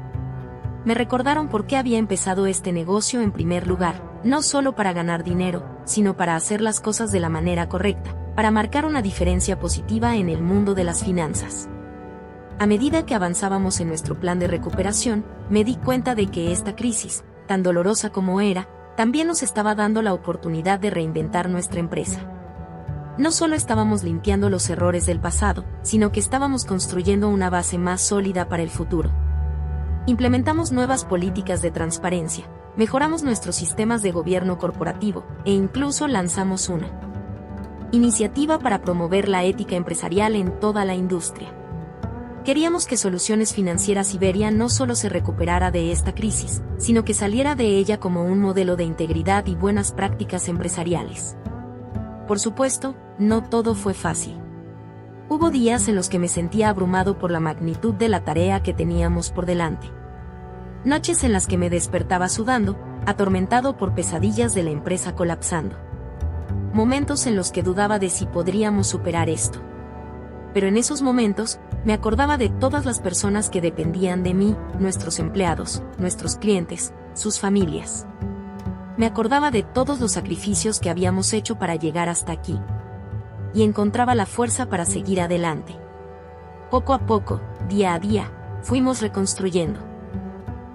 Me recordaron por qué había empezado este negocio en primer lugar, no solo para ganar dinero, sino para hacer las cosas de la manera correcta, para marcar una diferencia positiva en el mundo de las finanzas. A medida que avanzábamos en nuestro plan de recuperación, me di cuenta de que esta crisis, tan dolorosa como era, también nos estaba dando la oportunidad de reinventar nuestra empresa. No solo estábamos limpiando los errores del pasado, sino que estábamos construyendo una base más sólida para el futuro. Implementamos nuevas políticas de transparencia, mejoramos nuestros sistemas de gobierno corporativo, e incluso lanzamos una iniciativa para promover la ética empresarial en toda la industria. Queríamos que Soluciones Financieras Iberia no solo se recuperara de esta crisis, sino que saliera de ella como un modelo de integridad y buenas prácticas empresariales. Por supuesto, no todo fue fácil. Hubo días en los que me sentía abrumado por la magnitud de la tarea que teníamos por delante. Noches en las que me despertaba sudando, atormentado por pesadillas de la empresa colapsando. Momentos en los que dudaba de si podríamos superar esto. Pero en esos momentos, me acordaba de todas las personas que dependían de mí, nuestros empleados, nuestros clientes, sus familias. Me acordaba de todos los sacrificios que habíamos hecho para llegar hasta aquí. Y encontraba la fuerza para seguir adelante. Poco a poco, día a día, fuimos reconstruyendo.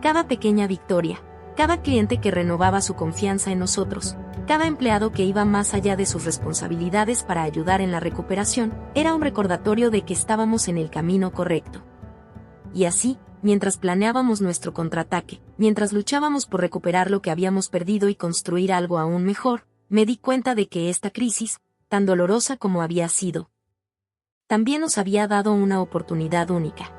Cada pequeña victoria, cada cliente que renovaba su confianza en nosotros, cada empleado que iba más allá de sus responsabilidades para ayudar en la recuperación, era un recordatorio de que estábamos en el camino correcto. Y así, mientras planeábamos nuestro contraataque, mientras luchábamos por recuperar lo que habíamos perdido y construir algo aún mejor, me di cuenta de que esta crisis, tan dolorosa como había sido, también nos había dado una oportunidad única.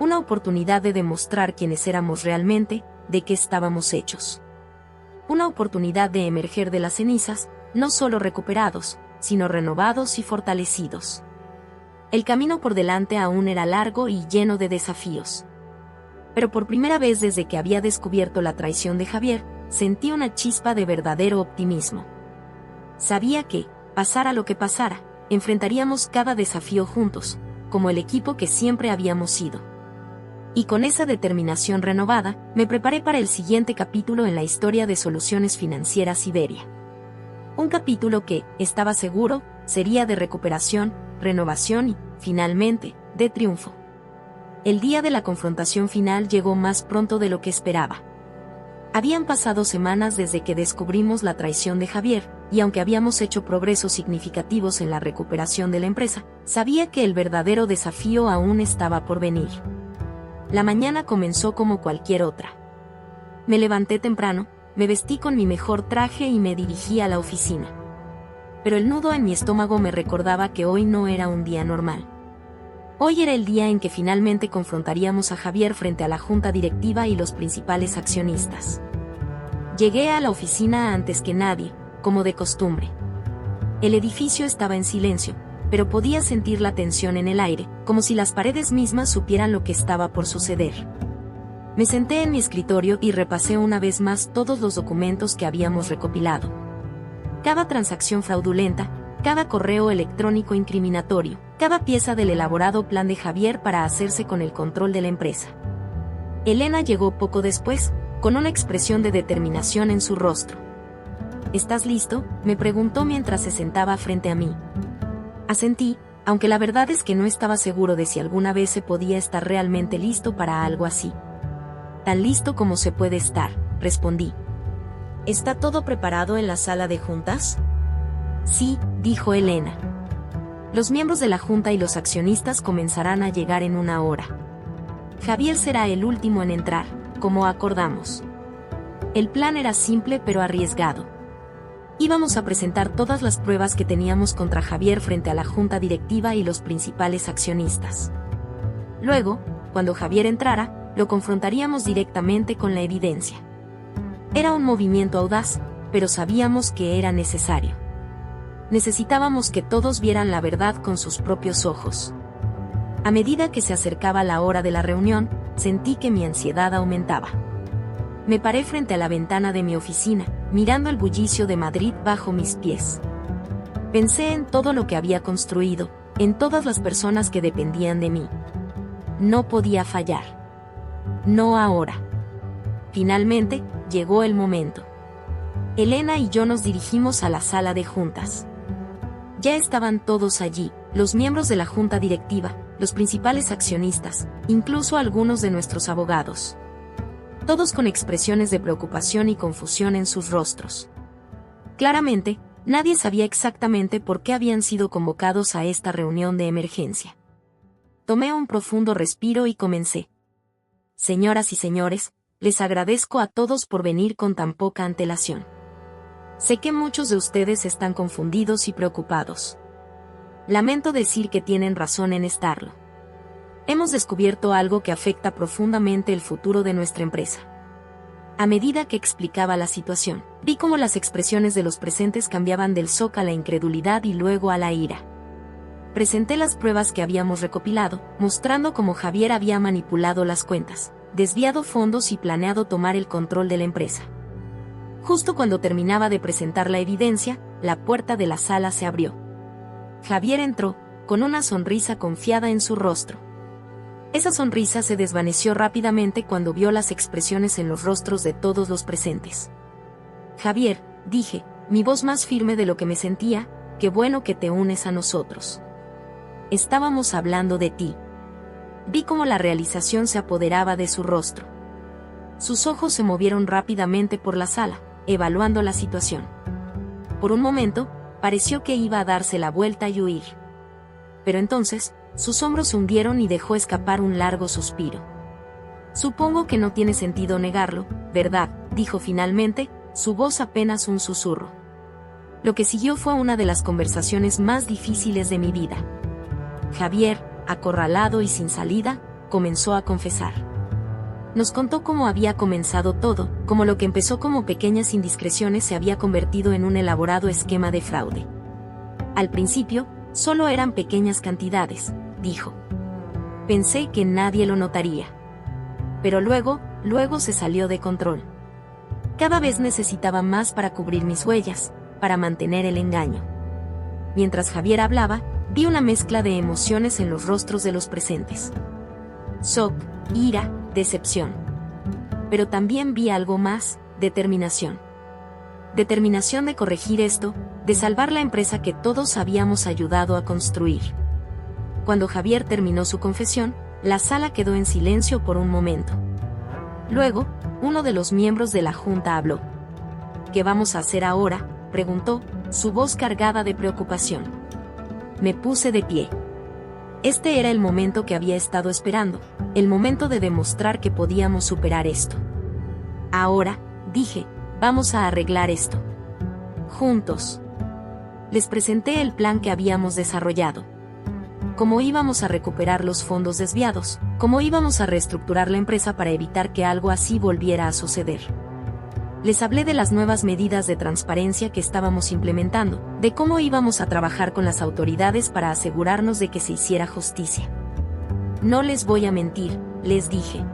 Una oportunidad de demostrar quiénes éramos realmente, de qué estábamos hechos. Una oportunidad de emerger de las cenizas, no solo recuperados, sino renovados y fortalecidos. El camino por delante aún era largo y lleno de desafíos. Pero por primera vez desde que había descubierto la traición de Javier, sentí una chispa de verdadero optimismo. Sabía que, pasara lo que pasara, enfrentaríamos cada desafío juntos, como el equipo que siempre habíamos sido. Y con esa determinación renovada, me preparé para el siguiente capítulo en la historia de Soluciones Financieras Iberia. Un capítulo que, estaba seguro, sería de recuperación, renovación y, finalmente, de triunfo. El día de la confrontación final llegó más pronto de lo que esperaba. Habían pasado semanas desde que descubrimos la traición de Javier, y aunque habíamos hecho progresos significativos en la recuperación de la empresa, sabía que el verdadero desafío aún estaba por venir. La mañana comenzó como cualquier otra. Me levanté temprano, me vestí con mi mejor traje y me dirigí a la oficina. Pero el nudo en mi estómago me recordaba que hoy no era un día normal. Hoy era el día en que finalmente confrontaríamos a Javier frente a la junta directiva y los principales accionistas. Llegué a la oficina antes que nadie, como de costumbre. El edificio estaba en silencio, pero podía sentir la tensión en el aire, como si las paredes mismas supieran lo que estaba por suceder. Me senté en mi escritorio y repasé una vez más todos los documentos que habíamos recopilado. Cada transacción fraudulenta, cada correo electrónico incriminatorio, cada pieza del elaborado plan de Javier para hacerse con el control de la empresa. Elena llegó poco después, con una expresión de determinación en su rostro. ¿Estás listo?, me preguntó mientras se sentaba frente a mí. Asentí, aunque la verdad es que no estaba seguro de si alguna vez se podía estar realmente listo para algo así. Tan listo como se puede estar, respondí. ¿Está todo preparado en la sala de juntas? Sí, dijo Elena. Los miembros de la junta y los accionistas comenzarán a llegar en 1 hora. Javier será el último en entrar, como acordamos. El plan era simple pero arriesgado. Íbamos a presentar todas las pruebas que teníamos contra Javier frente a la junta directiva y los principales accionistas. Luego, cuando Javier entrara, lo confrontaríamos directamente con la evidencia. Era un movimiento audaz, pero sabíamos que era necesario. Necesitábamos que todos vieran la verdad con sus propios ojos. A medida que se acercaba la hora de la reunión, sentí que mi ansiedad aumentaba. Me paré frente a la ventana de mi oficina, mirando el bullicio de Madrid bajo mis pies. Pensé en todo lo que había construido, en todas las personas que dependían de mí. No podía fallar. No ahora. Finalmente, llegó el momento. Elena y yo nos dirigimos a la sala de juntas. Ya estaban todos allí, los miembros de la junta directiva, los principales accionistas, incluso algunos de nuestros abogados. Todos con expresiones de preocupación y confusión en sus rostros. Claramente, nadie sabía exactamente por qué habían sido convocados a esta reunión de emergencia. Tomé un profundo respiro y comencé. Señoras y señores, les agradezco a todos por venir con tan poca antelación. Sé que muchos de ustedes están confundidos y preocupados. Lamento decir que tienen razón en estarlo. Hemos descubierto algo que afecta profundamente el futuro de nuestra empresa. A medida que explicaba la situación, vi cómo las expresiones de los presentes cambiaban del shock a la incredulidad y luego a la ira. Presenté las pruebas que habíamos recopilado, mostrando cómo Javier había manipulado las cuentas, desviado fondos y planeado tomar el control de la empresa. Justo cuando terminaba de presentar la evidencia, la puerta de la sala se abrió. Javier entró, con una sonrisa confiada en su rostro. Esa sonrisa se desvaneció rápidamente cuando vio las expresiones en los rostros de todos los presentes. Javier, dije, mi voz más firme de lo que me sentía, qué bueno que te unes a nosotros. Estábamos hablando de ti. Vi cómo la realización se apoderaba de su rostro. Sus ojos se movieron rápidamente por la sala, evaluando la situación. Por un momento, pareció que iba a darse la vuelta y huir. Pero entonces, sus hombros se hundieron y dejó escapar un largo suspiro. Supongo que no tiene sentido negarlo, ¿verdad?, dijo finalmente, su voz apenas un susurro. Lo que siguió fue una de las conversaciones más difíciles de mi vida. Javier, acorralado y sin salida, comenzó a confesar. Nos contó cómo había comenzado todo, cómo lo que empezó como pequeñas indiscreciones se había convertido en un elaborado esquema de fraude. Al principio, solo eran pequeñas cantidades, dijo. Pensé que nadie lo notaría. Pero luego se salió de control. Cada vez necesitaba más para cubrir mis huellas, para mantener el engaño. Mientras Javier hablaba, vi una mezcla de emociones en los rostros de los presentes. Shock, ira, decepción. Pero también vi algo más, determinación. Determinación de corregir esto, de salvar la empresa que todos habíamos ayudado a construir. Cuando Javier terminó su confesión, la sala quedó en silencio por un momento. Luego, uno de los miembros de la junta habló. ¿Qué vamos a hacer ahora?, preguntó, su voz cargada de preocupación. Me puse de pie. Este era el momento que había estado esperando, el momento de demostrar que podíamos superar esto. Ahora, dije, vamos a arreglar esto. Juntos. Les presenté el plan que habíamos desarrollado. Cómo íbamos a recuperar los fondos desviados, cómo íbamos a reestructurar la empresa para evitar que algo así volviera a suceder. Les hablé de las nuevas medidas de transparencia que estábamos implementando, de cómo íbamos a trabajar con las autoridades para asegurarnos de que se hiciera justicia. No les voy a mentir, les dije.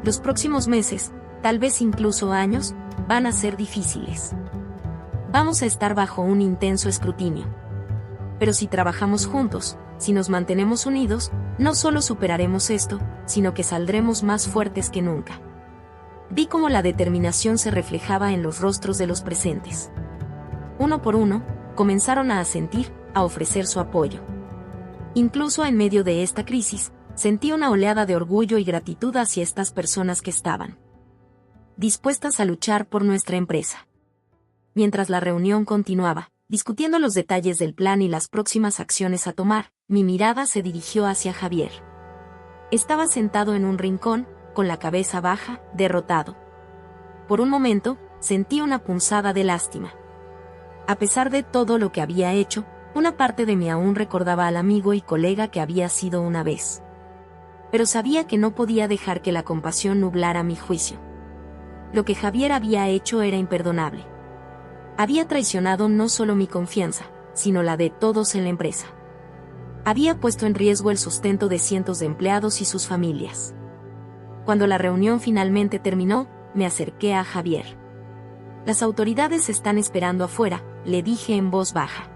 Los próximos meses, tal vez incluso años, van a ser difíciles. Vamos a estar bajo un intenso escrutinio. Pero si trabajamos juntos, si nos mantenemos unidos, no solo superaremos esto, sino que saldremos más fuertes que nunca. Vi cómo la determinación se reflejaba en los rostros de los presentes. Uno por uno, comenzaron a asentir, a ofrecer su apoyo. Incluso en medio de esta crisis, sentí una oleada de orgullo y gratitud hacia estas personas que estaban dispuestas a luchar por nuestra empresa. Mientras la reunión continuaba, discutiendo los detalles del plan y las próximas acciones a tomar, mi mirada se dirigió hacia Javier. Estaba sentado en un rincón, con la cabeza baja, derrotado. Por un momento, sentí una punzada de lástima. A pesar de todo lo que había hecho, una parte de mí aún recordaba al amigo y colega que había sido una vez. Pero sabía que no podía dejar que la compasión nublara mi juicio. Lo que Javier había hecho era imperdonable. Había traicionado no solo mi confianza, sino la de todos en la empresa. Había puesto en riesgo el sustento de cientos de empleados y sus familias. Cuando la reunión finalmente terminó, me acerqué a Javier. Las autoridades están esperando afuera, le dije en voz baja.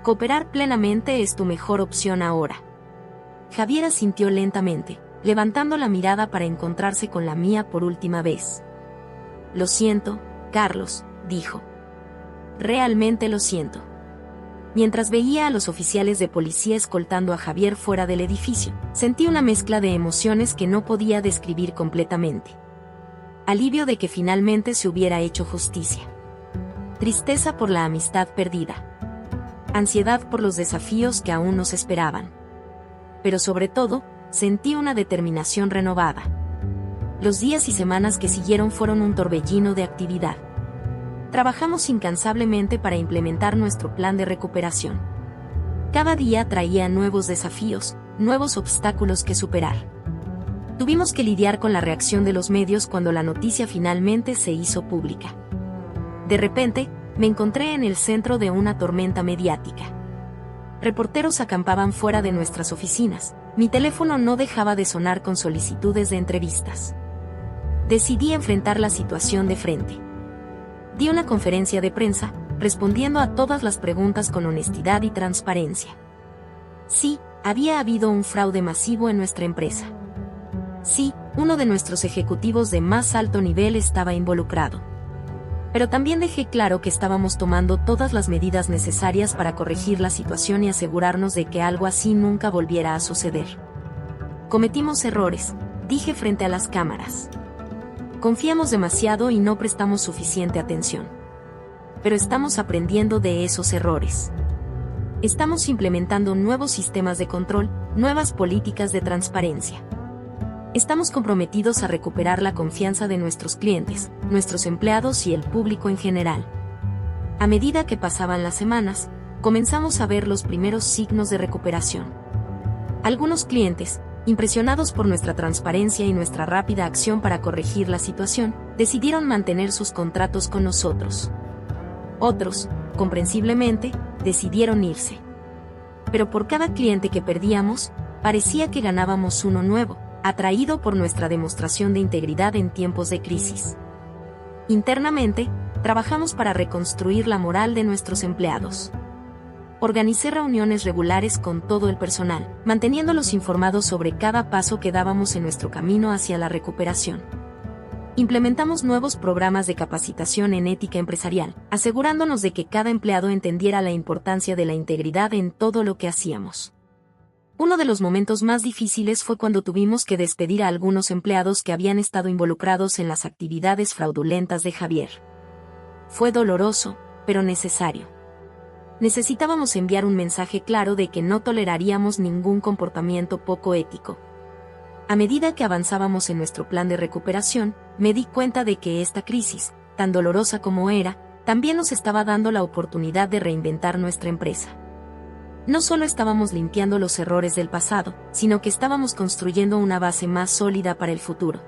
Cooperar plenamente es tu mejor opción ahora. Javier asintió lentamente, levantando la mirada para encontrarse con la mía por última vez. Lo siento, Carlos, dijo. Realmente lo siento. Mientras veía a los oficiales de policía escoltando a Javier fuera del edificio, sentí una mezcla de emociones que no podía describir completamente. Alivio de que finalmente se hubiera hecho justicia. Tristeza por la amistad perdida. Ansiedad por los desafíos que aún nos esperaban. Pero sobre todo, sentí una determinación renovada. Los días y semanas que siguieron fueron un torbellino de actividad. Trabajamos incansablemente para implementar nuestro plan de recuperación. Cada día traía nuevos desafíos, nuevos obstáculos que superar. Tuvimos que lidiar con la reacción de los medios cuando la noticia finalmente se hizo pública. De repente, me encontré en el centro de una tormenta mediática. Reporteros acampaban fuera de nuestras oficinas. Mi teléfono no dejaba de sonar con solicitudes de entrevistas. Decidí enfrentar la situación de frente. Di una conferencia de prensa, respondiendo a todas las preguntas con honestidad y transparencia. Sí, había habido un fraude masivo en nuestra empresa. Sí, uno de nuestros ejecutivos de más alto nivel estaba involucrado. Pero también dejé claro que estábamos tomando todas las medidas necesarias para corregir la situación y asegurarnos de que algo así nunca volviera a suceder. Cometimos errores, dije frente a las cámaras. Confiamos demasiado y no prestamos suficiente atención. Pero estamos aprendiendo de esos errores. Estamos implementando nuevos sistemas de control, nuevas políticas de transparencia. Estamos comprometidos a recuperar la confianza de nuestros clientes, nuestros empleados y el público en general. A medida que pasaban las semanas, comenzamos a ver los primeros signos de recuperación. Algunos clientes, impresionados por nuestra transparencia y nuestra rápida acción para corregir la situación, decidieron mantener sus contratos con nosotros. Otros, comprensiblemente, decidieron irse. Pero por cada cliente que perdíamos, parecía que ganábamos uno nuevo, atraído por nuestra demostración de integridad en tiempos de crisis. Internamente, trabajamos para reconstruir la moral de nuestros empleados. Organicé reuniones regulares con todo el personal, manteniéndolos informados sobre cada paso que dábamos en nuestro camino hacia la recuperación. Implementamos nuevos programas de capacitación en ética empresarial, asegurándonos de que cada empleado entendiera la importancia de la integridad en todo lo que hacíamos. Uno de los momentos más difíciles fue cuando tuvimos que despedir a algunos empleados que habían estado involucrados en las actividades fraudulentas de Javier. Fue doloroso, pero necesario. Necesitábamos enviar un mensaje claro de que no toleraríamos ningún comportamiento poco ético. A medida que avanzábamos en nuestro plan de recuperación, me di cuenta de que esta crisis, tan dolorosa como era, también nos estaba dando la oportunidad de reinventar nuestra empresa. No solo estábamos limpiando los errores del pasado, sino que estábamos construyendo una base más sólida para el futuro.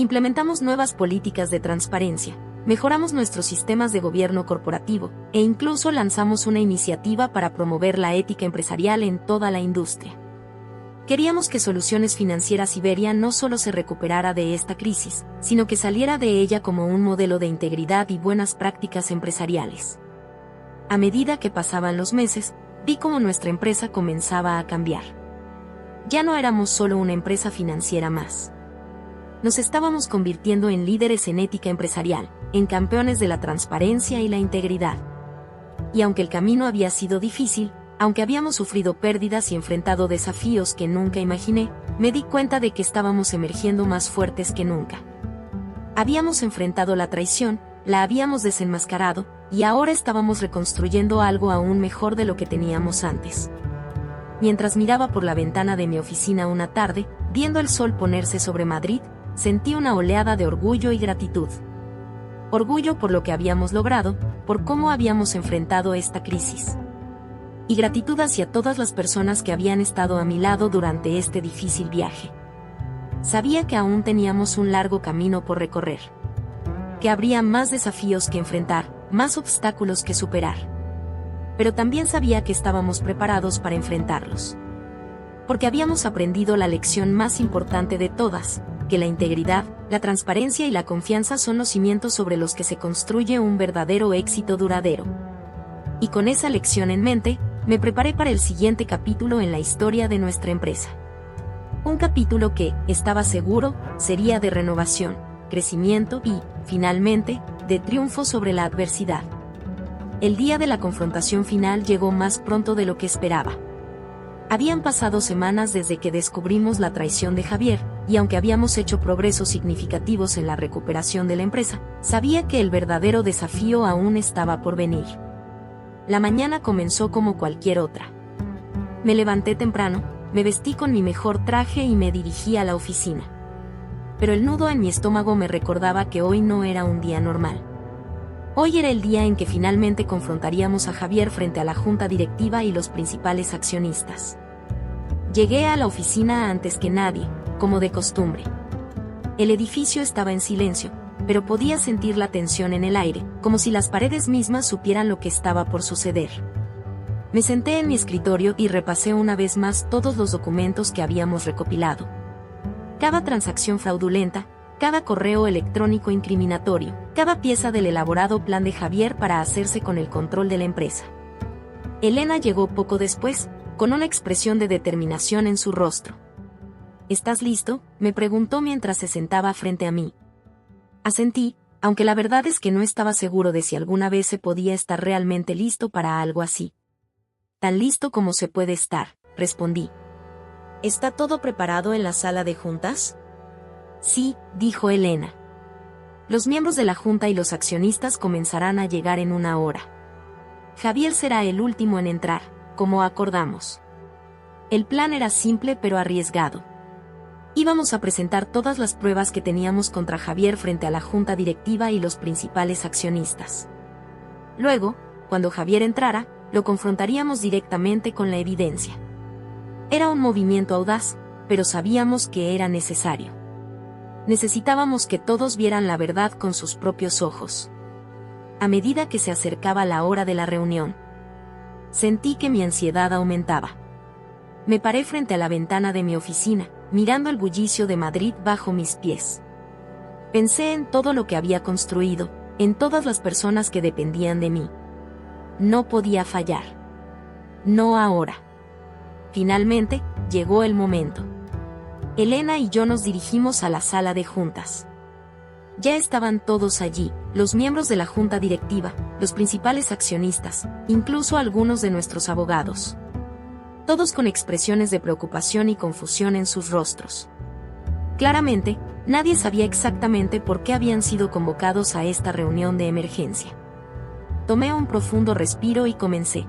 Implementamos nuevas políticas de transparencia, mejoramos nuestros sistemas de gobierno corporativo, e incluso lanzamos una iniciativa para promover la ética empresarial en toda la industria. Queríamos que Soluciones Financieras Iberia no solo se recuperara de esta crisis, sino que saliera de ella como un modelo de integridad y buenas prácticas empresariales. A medida que pasaban los meses, vi cómo nuestra empresa comenzaba a cambiar. Ya no éramos solo una empresa financiera más. Nos estábamos convirtiendo en líderes en ética empresarial, en campeones de la transparencia y la integridad. Y aunque el camino había sido difícil, aunque habíamos sufrido pérdidas y enfrentado desafíos que nunca imaginé, me di cuenta de que estábamos emergiendo más fuertes que nunca. Habíamos enfrentado la traición, la habíamos desenmascarado, y ahora estábamos reconstruyendo algo aún mejor de lo que teníamos antes. Mientras miraba por la ventana de mi oficina una tarde, viendo el sol ponerse sobre Madrid, sentí una oleada de orgullo y gratitud. Orgullo por lo que habíamos logrado, por cómo habíamos enfrentado esta crisis. Y gratitud hacia todas las personas que habían estado a mi lado durante este difícil viaje. Sabía que aún teníamos un largo camino por recorrer. Que habría más desafíos que enfrentar, más obstáculos que superar. Pero también sabía que estábamos preparados para enfrentarlos. Porque habíamos aprendido la lección más importante de todas, que la integridad, la transparencia y la confianza son los cimientos sobre los que se construye un verdadero éxito duradero. Y con esa lección en mente, me preparé para el siguiente capítulo en la historia de nuestra empresa. Un capítulo que, estaba seguro, sería de renovación, crecimiento y, finalmente, de triunfo sobre la adversidad. El día de la confrontación final llegó más pronto de lo que esperaba. Habían pasado semanas desde que descubrimos la traición de Javier, y aunque habíamos hecho progresos significativos en la recuperación de la empresa, sabía que el verdadero desafío aún estaba por venir. La mañana comenzó como cualquier otra. Me levanté temprano, me vestí con mi mejor traje y me dirigí a la oficina. Pero el nudo en mi estómago me recordaba que hoy no era un día normal. Hoy era el día en que finalmente confrontaríamos a Javier frente a la junta directiva y los principales accionistas. Llegué a la oficina antes que nadie, como de costumbre. El edificio estaba en silencio, pero podía sentir la tensión en el aire, como si las paredes mismas supieran lo que estaba por suceder. Me senté en mi escritorio y repasé una vez más todos los documentos que habíamos recopilado. Cada transacción fraudulenta, cada correo electrónico incriminatorio, cada pieza del elaborado plan de Javier para hacerse con el control de la empresa. Elena llegó poco después, con una expresión de determinación en su rostro. ¿Estás listo?, me preguntó mientras se sentaba frente a mí. Asentí, aunque la verdad es que no estaba seguro de si alguna vez se podía estar realmente listo para algo así. Tan listo como se puede estar, respondí. ¿Está todo preparado en la sala de juntas? Sí, dijo Elena. Los miembros de la junta y los accionistas comenzarán a llegar en una hora. Javier será el último en entrar, como acordamos. El plan era simple pero arriesgado. Íbamos a presentar todas las pruebas que teníamos contra Javier frente a la junta directiva y los principales accionistas. Luego, cuando Javier entrara, lo confrontaríamos directamente con la evidencia. Era un movimiento audaz, pero sabíamos que era necesario. Necesitábamos que todos vieran la verdad con sus propios ojos. A medida que se acercaba la hora de la reunión, sentí que mi ansiedad aumentaba. Me paré frente a la ventana de mi oficina, mirando el bullicio de Madrid bajo mis pies. Pensé en todo lo que había construido, en todas las personas que dependían de mí. No podía fallar. No ahora. Finalmente, llegó el momento. Elena y yo nos dirigimos a la sala de juntas. Ya estaban todos allí, los miembros de la junta directiva, los principales accionistas, incluso algunos de nuestros abogados. Todos con expresiones de preocupación y confusión en sus rostros. Claramente, nadie sabía exactamente por qué habían sido convocados a esta reunión de emergencia. Tomé un profundo respiro y comencé.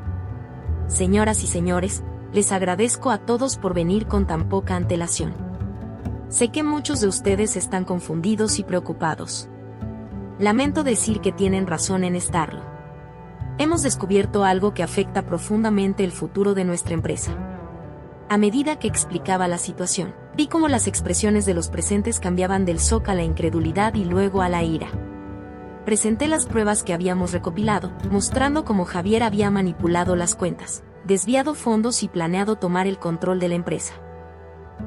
Señoras y señores, les agradezco a todos por venir con tan poca antelación. Sé que muchos de ustedes están confundidos y preocupados. Lamento decir que tienen razón en estarlo. Hemos descubierto algo que afecta profundamente el futuro de nuestra empresa. A medida que explicaba la situación, vi cómo las expresiones de los presentes cambiaban del shock a la incredulidad y luego a la ira. Presenté las pruebas que habíamos recopilado, mostrando cómo Javier había manipulado las cuentas, desviado fondos y planeado tomar el control de la empresa.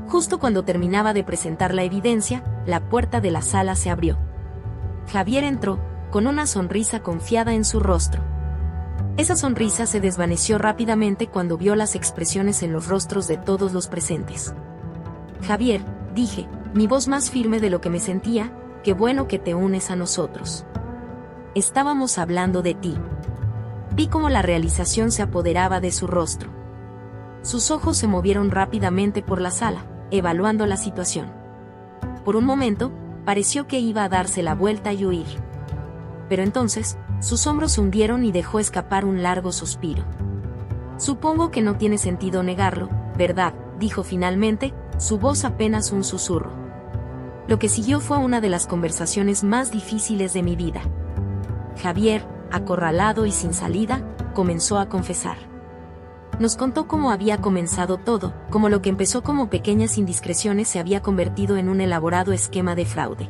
Justo cuando terminaba de presentar la evidencia, la puerta de la sala se abrió. Javier entró, con una sonrisa confiada en su rostro. Esa sonrisa se desvaneció rápidamente cuando vio las expresiones en los rostros de todos los presentes. Javier, dije, mi voz más firme de lo que me sentía, qué bueno que te unes a nosotros. Estábamos hablando de ti. Vi cómo la realización se apoderaba de su rostro. Sus ojos se movieron rápidamente por la sala, evaluando la situación. Por un momento, pareció que iba a darse la vuelta y huir. Pero entonces, sus hombros se hundieron y dejó escapar un largo suspiro. Supongo que no tiene sentido negarlo, ¿verdad?, dijo finalmente, su voz apenas un susurro. Lo que siguió fue una de las conversaciones más difíciles de mi vida. Javier, acorralado y sin salida, comenzó a confesar. Nos contó cómo había comenzado todo, cómo lo que empezó como pequeñas indiscreciones se había convertido en un elaborado esquema de fraude.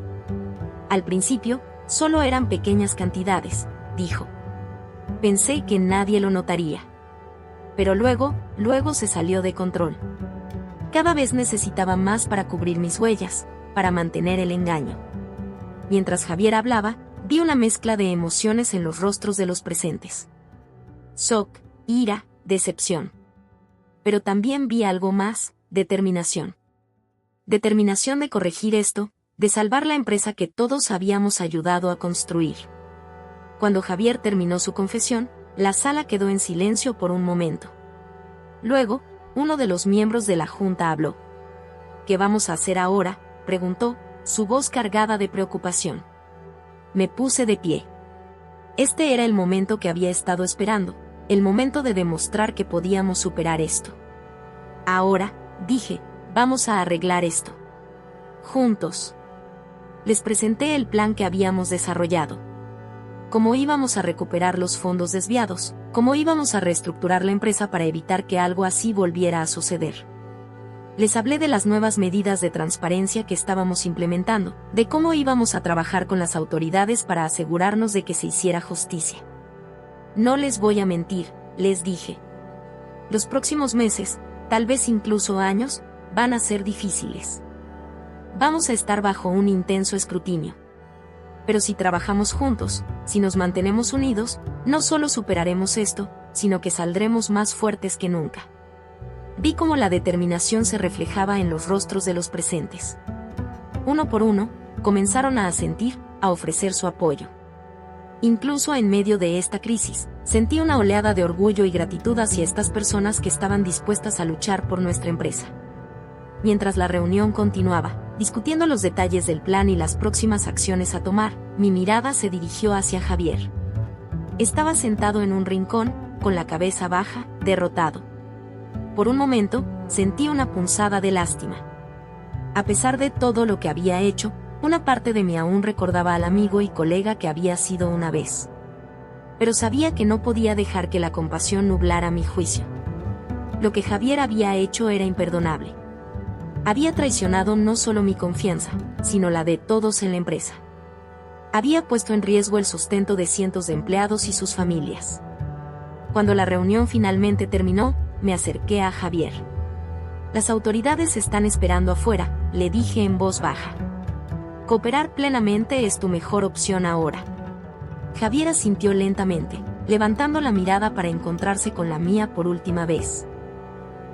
Al principio, solo eran pequeñas cantidades, dijo. Pensé que nadie lo notaría. Pero luego se salió de control. Cada vez necesitaba más para cubrir mis huellas, para mantener el engaño. Mientras Javier hablaba, vi una mezcla de emociones en los rostros de los presentes. Shock, ira, decepción. Pero también vi algo más, determinación. Determinación de corregir esto, de salvar la empresa que todos habíamos ayudado a construir. Cuando Javier terminó su confesión, la sala quedó en silencio por un momento. Luego, uno de los miembros de la junta habló. ¿Qué vamos a hacer ahora?, preguntó, su voz cargada de preocupación. Me puse de pie. Este era el momento que había estado esperando, el momento de demostrar que podíamos superar esto. Ahora, dije, vamos a arreglar esto. Juntos. Les presenté el plan que habíamos desarrollado. Cómo íbamos a recuperar los fondos desviados, cómo íbamos a reestructurar la empresa para evitar que algo así volviera a suceder. Les hablé de las nuevas medidas de transparencia que estábamos implementando, de cómo íbamos a trabajar con las autoridades para asegurarnos de que se hiciera justicia. No les voy a mentir, les dije. Los próximos meses, tal vez incluso años, van a ser difíciles. Vamos a estar bajo un intenso escrutinio. Pero si trabajamos juntos, si nos mantenemos unidos, no solo superaremos esto, sino que saldremos más fuertes que nunca. Vi cómo la determinación se reflejaba en los rostros de los presentes. Uno por uno, comenzaron a asentir, a ofrecer su apoyo. Incluso en medio de esta crisis, sentí una oleada de orgullo y gratitud hacia estas personas que estaban dispuestas a luchar por nuestra empresa. Mientras la reunión continuaba, discutiendo los detalles del plan y las próximas acciones a tomar, mi mirada se dirigió hacia Javier. Estaba sentado en un rincón, con la cabeza baja, derrotado. Por un momento, sentí una punzada de lástima. A pesar de todo lo que había hecho, una parte de mí aún recordaba al amigo y colega que había sido una vez. Pero sabía que no podía dejar que la compasión nublara mi juicio. Lo que Javier había hecho era imperdonable. Había traicionado no solo mi confianza, sino la de todos en la empresa. Había puesto en riesgo el sustento de cientos de empleados y sus familias. Cuando la reunión finalmente terminó, me acerqué a Javier. Las autoridades están esperando afuera, le dije en voz baja. Cooperar plenamente es tu mejor opción ahora. Javier asintió lentamente, levantando la mirada para encontrarse con la mía por última vez.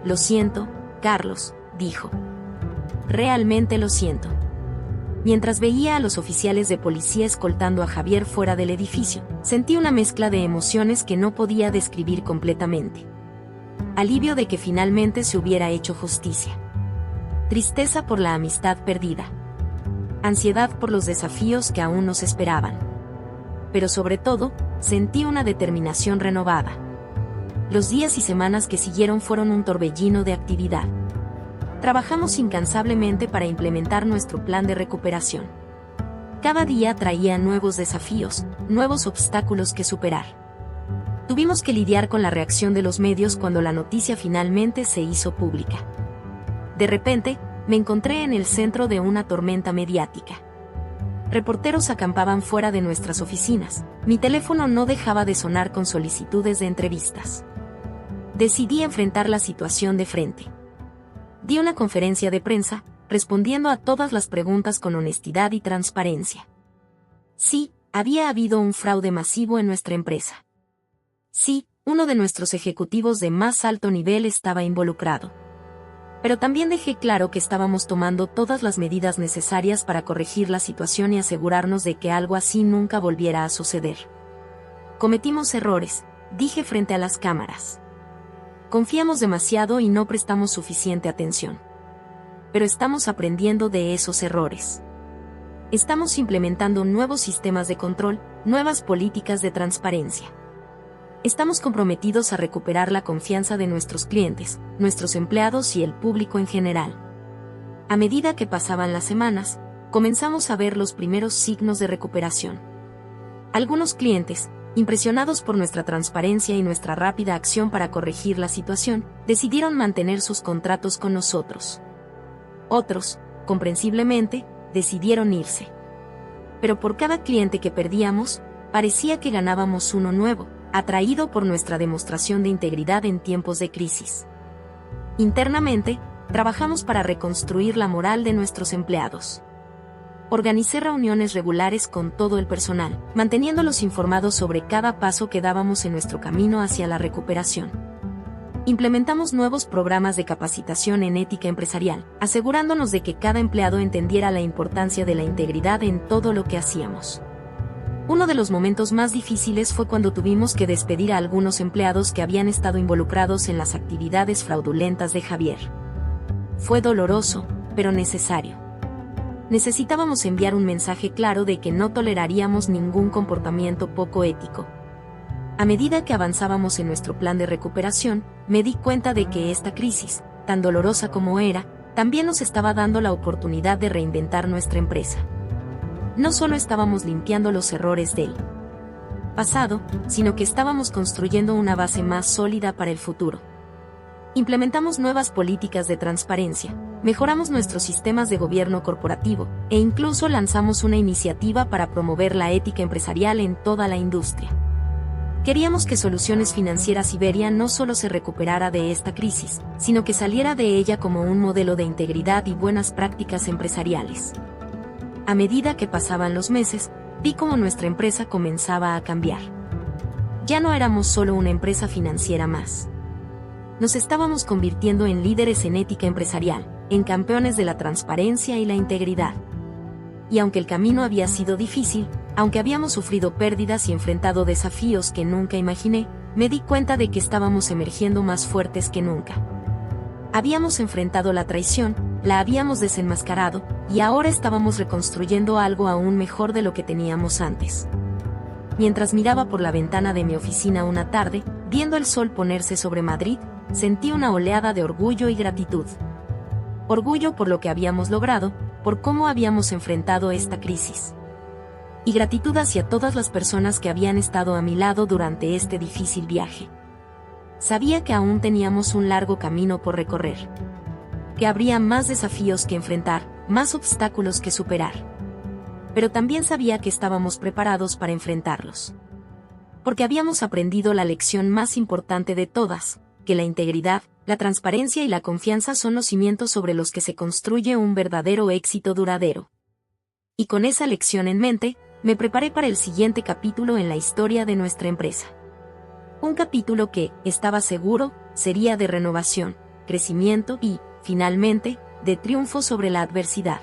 Lo siento, Carlos, dijo. Realmente lo siento. Mientras veía a los oficiales de policía escoltando a Javier fuera del edificio, sentí una mezcla de emociones que no podía describir completamente. Alivio de que finalmente se hubiera hecho justicia. Tristeza por la amistad perdida. Ansiedad por los desafíos que aún nos esperaban. Pero sobre todo, sentí una determinación renovada. Los días y semanas que siguieron fueron un torbellino de actividad. Trabajamos incansablemente para implementar nuestro plan de recuperación. Cada día traía nuevos desafíos, nuevos obstáculos que superar. Tuvimos que lidiar con la reacción de los medios cuando la noticia finalmente se hizo pública. De repente, me encontré en el centro de una tormenta mediática. Reporteros acampaban fuera de nuestras oficinas. Mi teléfono no dejaba de sonar con solicitudes de entrevistas. Decidí enfrentar la situación de frente. Di una conferencia de prensa, respondiendo a todas las preguntas con honestidad y transparencia. Sí, había habido un fraude masivo en nuestra empresa. Sí, uno de nuestros ejecutivos de más alto nivel estaba involucrado. Pero también dejé claro que estábamos tomando todas las medidas necesarias para corregir la situación y asegurarnos de que algo así nunca volviera a suceder. Cometimos errores, dije frente a las cámaras. Confiamos demasiado y no prestamos suficiente atención. Pero estamos aprendiendo de esos errores. Estamos implementando nuevos sistemas de control, nuevas políticas de transparencia. Estamos comprometidos a recuperar la confianza de nuestros clientes, nuestros empleados y el público en general. A medida que pasaban las semanas, comenzamos a ver los primeros signos de recuperación. Algunos clientes, impresionados por nuestra transparencia y nuestra rápida acción para corregir la situación, decidieron mantener sus contratos con nosotros. Otros, comprensiblemente, decidieron irse. Pero por cada cliente que perdíamos, parecía que ganábamos uno nuevo, atraído por nuestra demostración de integridad en tiempos de crisis. Internamente, trabajamos para reconstruir la moral de nuestros empleados. Organicé reuniones regulares con todo el personal, manteniéndolos informados sobre cada paso que dábamos en nuestro camino hacia la recuperación. Implementamos nuevos programas de capacitación en ética empresarial, asegurándonos de que cada empleado entendiera la importancia de la integridad en todo lo que hacíamos. Uno de los momentos más difíciles fue cuando tuvimos que despedir a algunos empleados que habían estado involucrados en las actividades fraudulentas de Javier. Fue doloroso, pero necesario. Necesitábamos enviar un mensaje claro de que no toleraríamos ningún comportamiento poco ético. A medida que avanzábamos en nuestro plan de recuperación, me di cuenta de que esta crisis, tan dolorosa como era, también nos estaba dando la oportunidad de reinventar nuestra empresa. No solo estábamos limpiando los errores del pasado, sino que estábamos construyendo una base más sólida para el futuro. Implementamos nuevas políticas de transparencia, mejoramos nuestros sistemas de gobierno corporativo, e incluso lanzamos una iniciativa para promover la ética empresarial en toda la industria. Queríamos que Soluciones Financieras Iberia no solo se recuperara de esta crisis, sino que saliera de ella como un modelo de integridad y buenas prácticas empresariales. A medida que pasaban los meses, vi cómo nuestra empresa comenzaba a cambiar. Ya no éramos solo una empresa financiera más. Nos estábamos convirtiendo en líderes en ética empresarial, en campeones de la transparencia y la integridad. Y aunque el camino había sido difícil, aunque habíamos sufrido pérdidas y enfrentado desafíos que nunca imaginé, me di cuenta de que estábamos emergiendo más fuertes que nunca. Habíamos enfrentado la traición, la habíamos desenmascarado, y ahora estábamos reconstruyendo algo aún mejor de lo que teníamos antes. Mientras miraba por la ventana de mi oficina una tarde, viendo el sol ponerse sobre Madrid, sentí una oleada de orgullo y gratitud. Orgullo por lo que habíamos logrado, por cómo habíamos enfrentado esta crisis. Y gratitud hacia todas las personas que habían estado a mi lado durante este difícil viaje. Sabía que aún teníamos un largo camino por recorrer. Que habría más desafíos que enfrentar, más obstáculos que superar. Pero también sabía que estábamos preparados para enfrentarlos. Porque habíamos aprendido la lección más importante de todas, que la integridad, la transparencia y la confianza son los cimientos sobre los que se construye un verdadero éxito duradero. Y con esa lección en mente, me preparé para el siguiente capítulo en la historia de nuestra empresa. Un capítulo que, estaba seguro, sería de renovación, crecimiento y, finalmente, de triunfo sobre la adversidad.